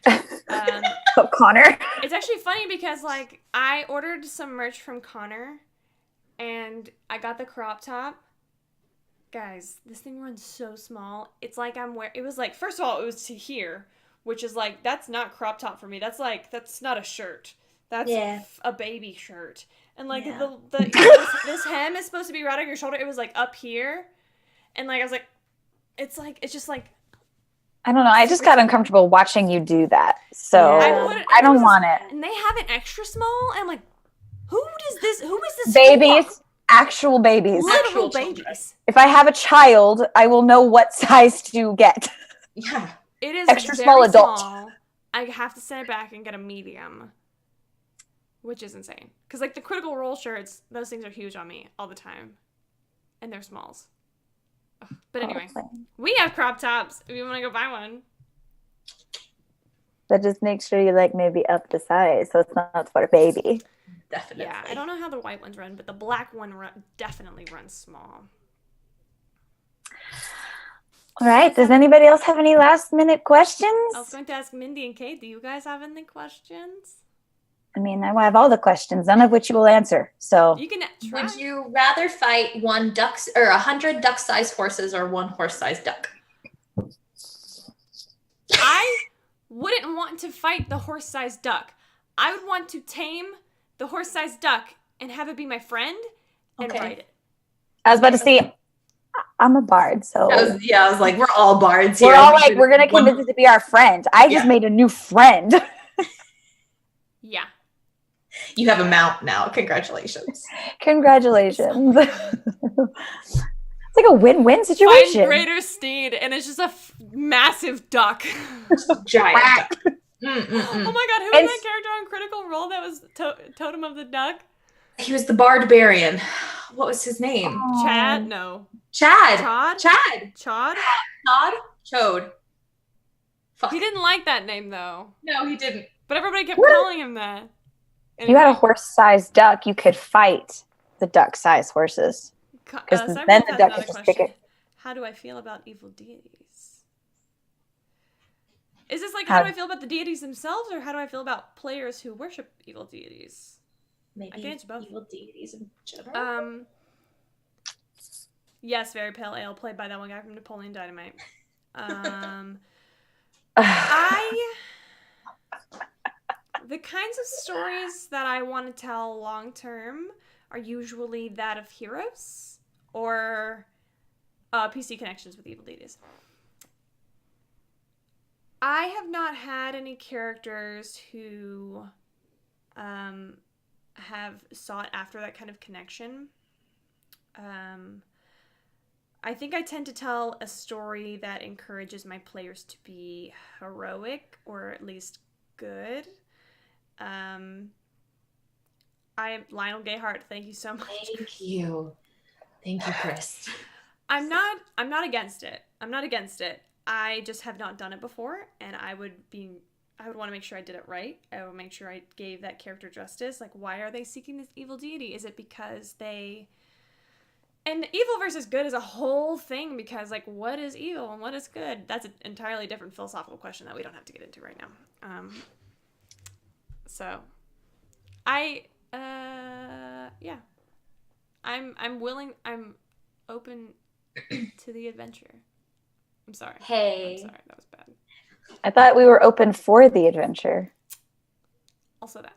[SPEAKER 3] Oh, Connor.
[SPEAKER 1] It's actually funny because, like, I ordered some merch from Connor, and I got the crop top. Guys, this thing runs so small. It's like it was like, first of all, it was to here, which is like, that's not crop top for me. That's not a shirt. That's a baby shirt. And like this hem is supposed to be right on your shoulder. It was like up here. And like, I was like, it's just like,
[SPEAKER 3] I don't know. I just got uncomfortable watching you do that. So I don't want it.
[SPEAKER 1] And they have an extra small. And I'm like, who is this for?
[SPEAKER 3] Babies, actual babies.
[SPEAKER 1] Literal
[SPEAKER 2] Actual children.
[SPEAKER 1] babies.
[SPEAKER 3] If I have a child, I will know what size to get.
[SPEAKER 2] Yeah.
[SPEAKER 1] It is
[SPEAKER 3] Extra
[SPEAKER 1] very
[SPEAKER 3] small adult.
[SPEAKER 1] small. I have to send it back and get a medium, which is insane. Because like the Critical Role shirts, those things are huge on me all the time, and they're smalls. Ugh. But anyway, we have crop tops. If you want to go buy one,
[SPEAKER 3] But just make sure you like maybe up the size so it's not for a baby.
[SPEAKER 2] Definitely.
[SPEAKER 1] yeah. I don't know how the white ones run, but the black one definitely runs small.
[SPEAKER 3] All right. Does anybody else have any last minute questions?
[SPEAKER 1] I was going to ask Mindy and Kate, do you guys have any questions?
[SPEAKER 3] I mean, I have all the questions, none of which you will answer. So
[SPEAKER 1] You can try.
[SPEAKER 2] Would you rather fight 100 duck-sized horses or one horse-sized duck?
[SPEAKER 1] I wouldn't want to fight the horse-sized duck. I would want to tame the horse-sized duck and have it be my friend and
[SPEAKER 2] Okay.
[SPEAKER 1] ride it.
[SPEAKER 3] I was about to say, I'm a bard, so
[SPEAKER 2] I was like, we're all bards here.
[SPEAKER 3] we're all like, we're gonna convince it to be our friend. I just made a new friend.
[SPEAKER 1] Yeah.
[SPEAKER 2] You have a mount now. Congratulations.
[SPEAKER 3] Congratulations. It's like a win-win
[SPEAKER 1] Find
[SPEAKER 3] situation.
[SPEAKER 1] greater steed, and it's just a massive duck.
[SPEAKER 2] Giant duck.
[SPEAKER 1] Oh my god, who was
[SPEAKER 3] And-
[SPEAKER 1] that character on Critical Role that was Totem of the Duck?
[SPEAKER 2] He was the Barbarian. What was his name?
[SPEAKER 1] Chad? No.
[SPEAKER 2] Chad.
[SPEAKER 1] Chod?
[SPEAKER 2] Chad.
[SPEAKER 1] Chod?
[SPEAKER 2] Todd? Chode. Fuck.
[SPEAKER 1] He didn't like that name, though.
[SPEAKER 2] No, he didn't.
[SPEAKER 1] But everybody kept calling him that.
[SPEAKER 3] If you had a
[SPEAKER 1] Anyway,
[SPEAKER 3] horse-sized duck, you could fight the duck-sized horses. Because
[SPEAKER 1] Cyberwolf
[SPEAKER 3] then the
[SPEAKER 1] has
[SPEAKER 3] duck
[SPEAKER 1] another
[SPEAKER 3] could just pick
[SPEAKER 1] question.
[SPEAKER 3] it.
[SPEAKER 1] How do I feel about evil deities? Is this like, how do I feel about the deities themselves, or how do I feel about players who worship evil deities?
[SPEAKER 2] Maybe
[SPEAKER 1] I can answer both.
[SPEAKER 2] evil deities in general.
[SPEAKER 1] Yes, Very Pale Ale, played by that one guy from Napoleon Dynamite. The kinds of stories that I want to tell long term are usually that of heroes or PC connections with evil deities. I have not had any characters who have sought after that kind of connection. I think I tend to tell a story that encourages my players to be heroic or at least good. I am Lionel Gayhart. Thank you so much.
[SPEAKER 2] Thank you, Chris.
[SPEAKER 1] I'm not against it. I just have not done it before, and I would want to make sure I did it right. I would make sure I gave that character justice. Like, why are they seeking this evil deity? Is it because and evil versus good is a whole thing, because, like, what is evil and what is good? That's an entirely different philosophical question that we don't have to get into right now. So, I'm open to the adventure. I'm sorry.
[SPEAKER 2] Hey.
[SPEAKER 1] I'm sorry, that was bad.
[SPEAKER 3] I thought we were open for the adventure.
[SPEAKER 1] Also that.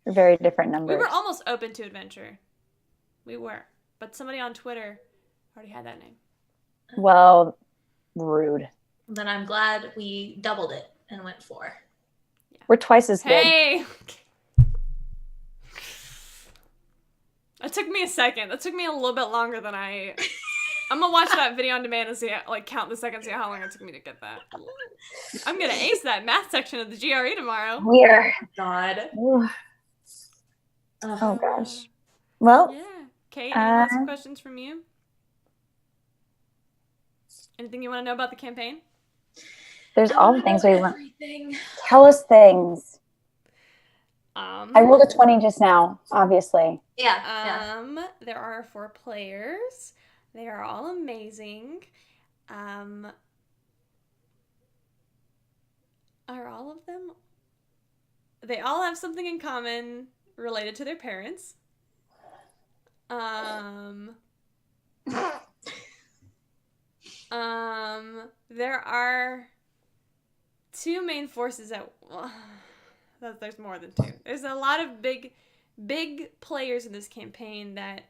[SPEAKER 3] Very different numbers.
[SPEAKER 1] We were almost open to adventure. We were. But somebody on Twitter already had that name.
[SPEAKER 3] Well, rude.
[SPEAKER 2] Then I'm glad we doubled it and went 4.
[SPEAKER 1] Yeah.
[SPEAKER 3] We're twice as good.
[SPEAKER 1] Hey! That took me a second. That took me a little bit longer than I'm gonna watch that video on demand and see, like, count the seconds, see how long it took me to get that. I'm gonna ace that math section of the GRE tomorrow.
[SPEAKER 3] We're.
[SPEAKER 2] God.
[SPEAKER 3] Oh gosh. Well.
[SPEAKER 1] Yeah. Kate, any last questions from you? Anything you want to know about the campaign?
[SPEAKER 3] There's all the things we want.
[SPEAKER 2] Everything.
[SPEAKER 3] Tell us things. I rolled a 20 just now, obviously.
[SPEAKER 2] Yeah.
[SPEAKER 1] There are 4 players. They are all amazing. Are all of them? They all have something in common related to their parents. There are 2 main forces there's more than 2. There's a lot of big players in this campaign that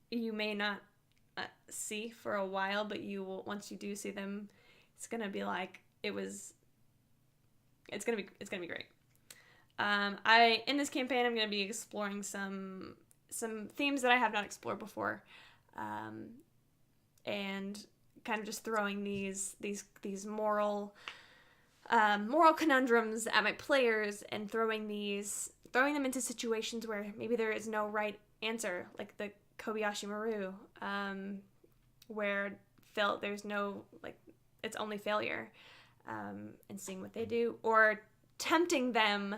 [SPEAKER 1] you may not see for a while, but you will, once you do see them, it's gonna be like it's gonna be great. In this campaign, I'm gonna be exploring some themes that I have not explored before, and kind of just throwing these moral conundrums at my players, and throwing them into situations where maybe there is no right answer, like the Kobayashi Maru, where there's no, like, it's only failure, and seeing what they do, or tempting them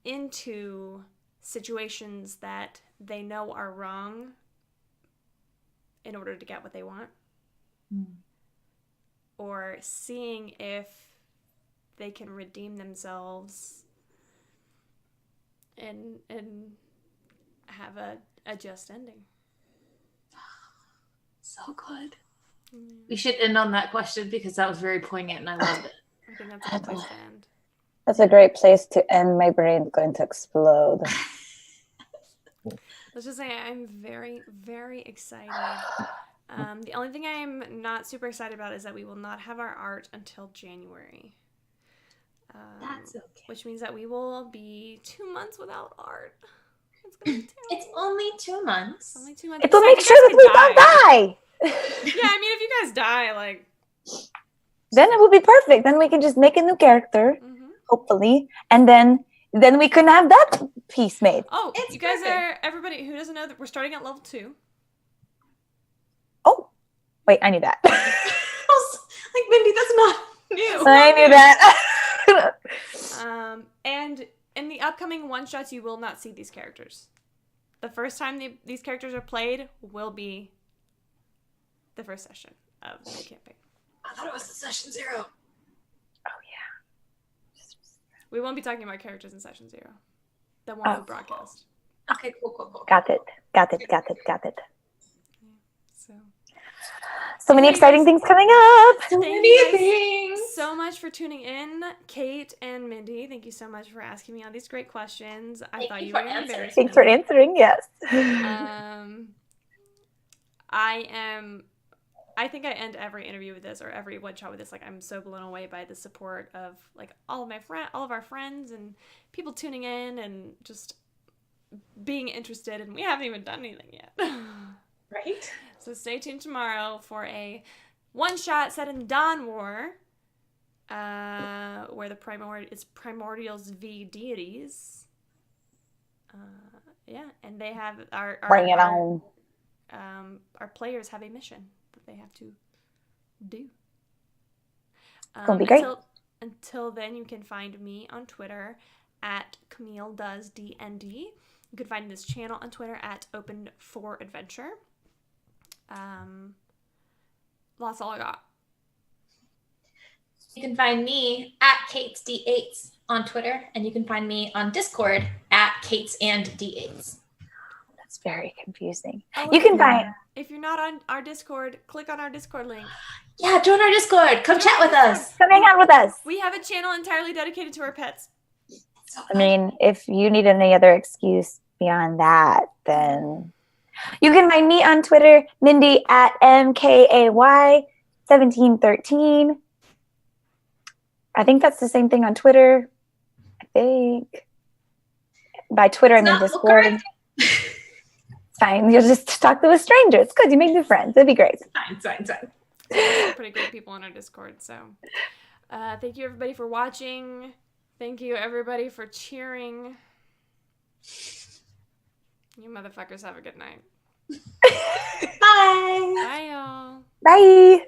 [SPEAKER 1] into situations that they know are wrong in order to get what they want. Or seeing if they can redeem themselves and have a just ending.
[SPEAKER 2] So good. We should end on that question because that was very poignant and I loved it.
[SPEAKER 1] I think that's a good place to end.
[SPEAKER 3] That's a great place to end. My brain's going to explode.
[SPEAKER 1] Let's just say I'm very, very excited. The only thing I'm not super excited about is that we will not have our art until January.
[SPEAKER 2] That's okay.
[SPEAKER 1] Which means that we will be 2 months without art. It's gonna be terrible.
[SPEAKER 2] It's only 2 months.
[SPEAKER 1] It's only 2 months.
[SPEAKER 3] It will make sure that we don't die.
[SPEAKER 1] Yeah, I mean, if you guys die, like,
[SPEAKER 3] then it will be perfect. Then we can just make a new character, hopefully, and then we can have that piece made.
[SPEAKER 1] Oh,
[SPEAKER 2] It's
[SPEAKER 1] you guys
[SPEAKER 2] perfect.
[SPEAKER 1] everybody who doesn't know that we're starting at level 2.
[SPEAKER 3] Oh, wait, I knew that.
[SPEAKER 2] Like, Mindy, that's not new.
[SPEAKER 3] I knew that.
[SPEAKER 1] And in the upcoming one-shots, you will not see these characters. The first time these characters are played will be the first session of the campaign.
[SPEAKER 2] I thought it was the session 0.
[SPEAKER 3] Oh yeah.
[SPEAKER 1] We won't be talking about characters in session 0. The one we broadcast.
[SPEAKER 2] Okay, cool.
[SPEAKER 3] Got it.
[SPEAKER 1] So
[SPEAKER 3] many
[SPEAKER 1] Anyways,
[SPEAKER 3] exciting things coming up.
[SPEAKER 1] thank you guys so much for tuning in. Kate and Mindy, thank you so much for asking me all these great questions. I thought you were going to embarrass me.
[SPEAKER 3] Thanks for answering. Yes.
[SPEAKER 1] I think I end every interview with this, or every one shot with this. Like, I'm so blown away by the support of like all of our friends and people tuning in and just being interested. And we haven't even done anything yet.
[SPEAKER 2] Right?
[SPEAKER 1] So stay tuned tomorrow for a one-shot set in Dawn War, where the it's Primordials v Deities. And they have
[SPEAKER 3] Bring it on.
[SPEAKER 1] Our players have a mission that they have to do.
[SPEAKER 3] It's gonna be great.
[SPEAKER 1] Until then, you can find me on Twitter at CamilleDoesDND. You can find this channel on Twitter at Open4Adventure. That's all I got.
[SPEAKER 2] You can find me at Kate's D8s on Twitter, and you can find me on Discord at Kate's and D8s.
[SPEAKER 3] That's very confusing.
[SPEAKER 1] Oh,
[SPEAKER 3] you can find.
[SPEAKER 1] If you're not on our Discord, click on our Discord link.
[SPEAKER 2] Yeah, join our Discord. Come chat with us.
[SPEAKER 3] Come hang out with us.
[SPEAKER 1] We have a channel entirely dedicated to our pets.
[SPEAKER 3] I mean, if you need any other excuse beyond that, then you can find me on Twitter, Mindy at MKAY1713. I think that's the same thing on Twitter. I think. By Twitter, I mean Discord. Fine. You'll just talk to a stranger. It's good. You make new friends. It'd be great.
[SPEAKER 2] Fine.
[SPEAKER 1] There's pretty great people on our Discord. So thank you, everybody, for watching. Thank you, everybody, for cheering. You motherfuckers have a good night.
[SPEAKER 2] Bye.
[SPEAKER 1] Bye, y'all.
[SPEAKER 3] Bye.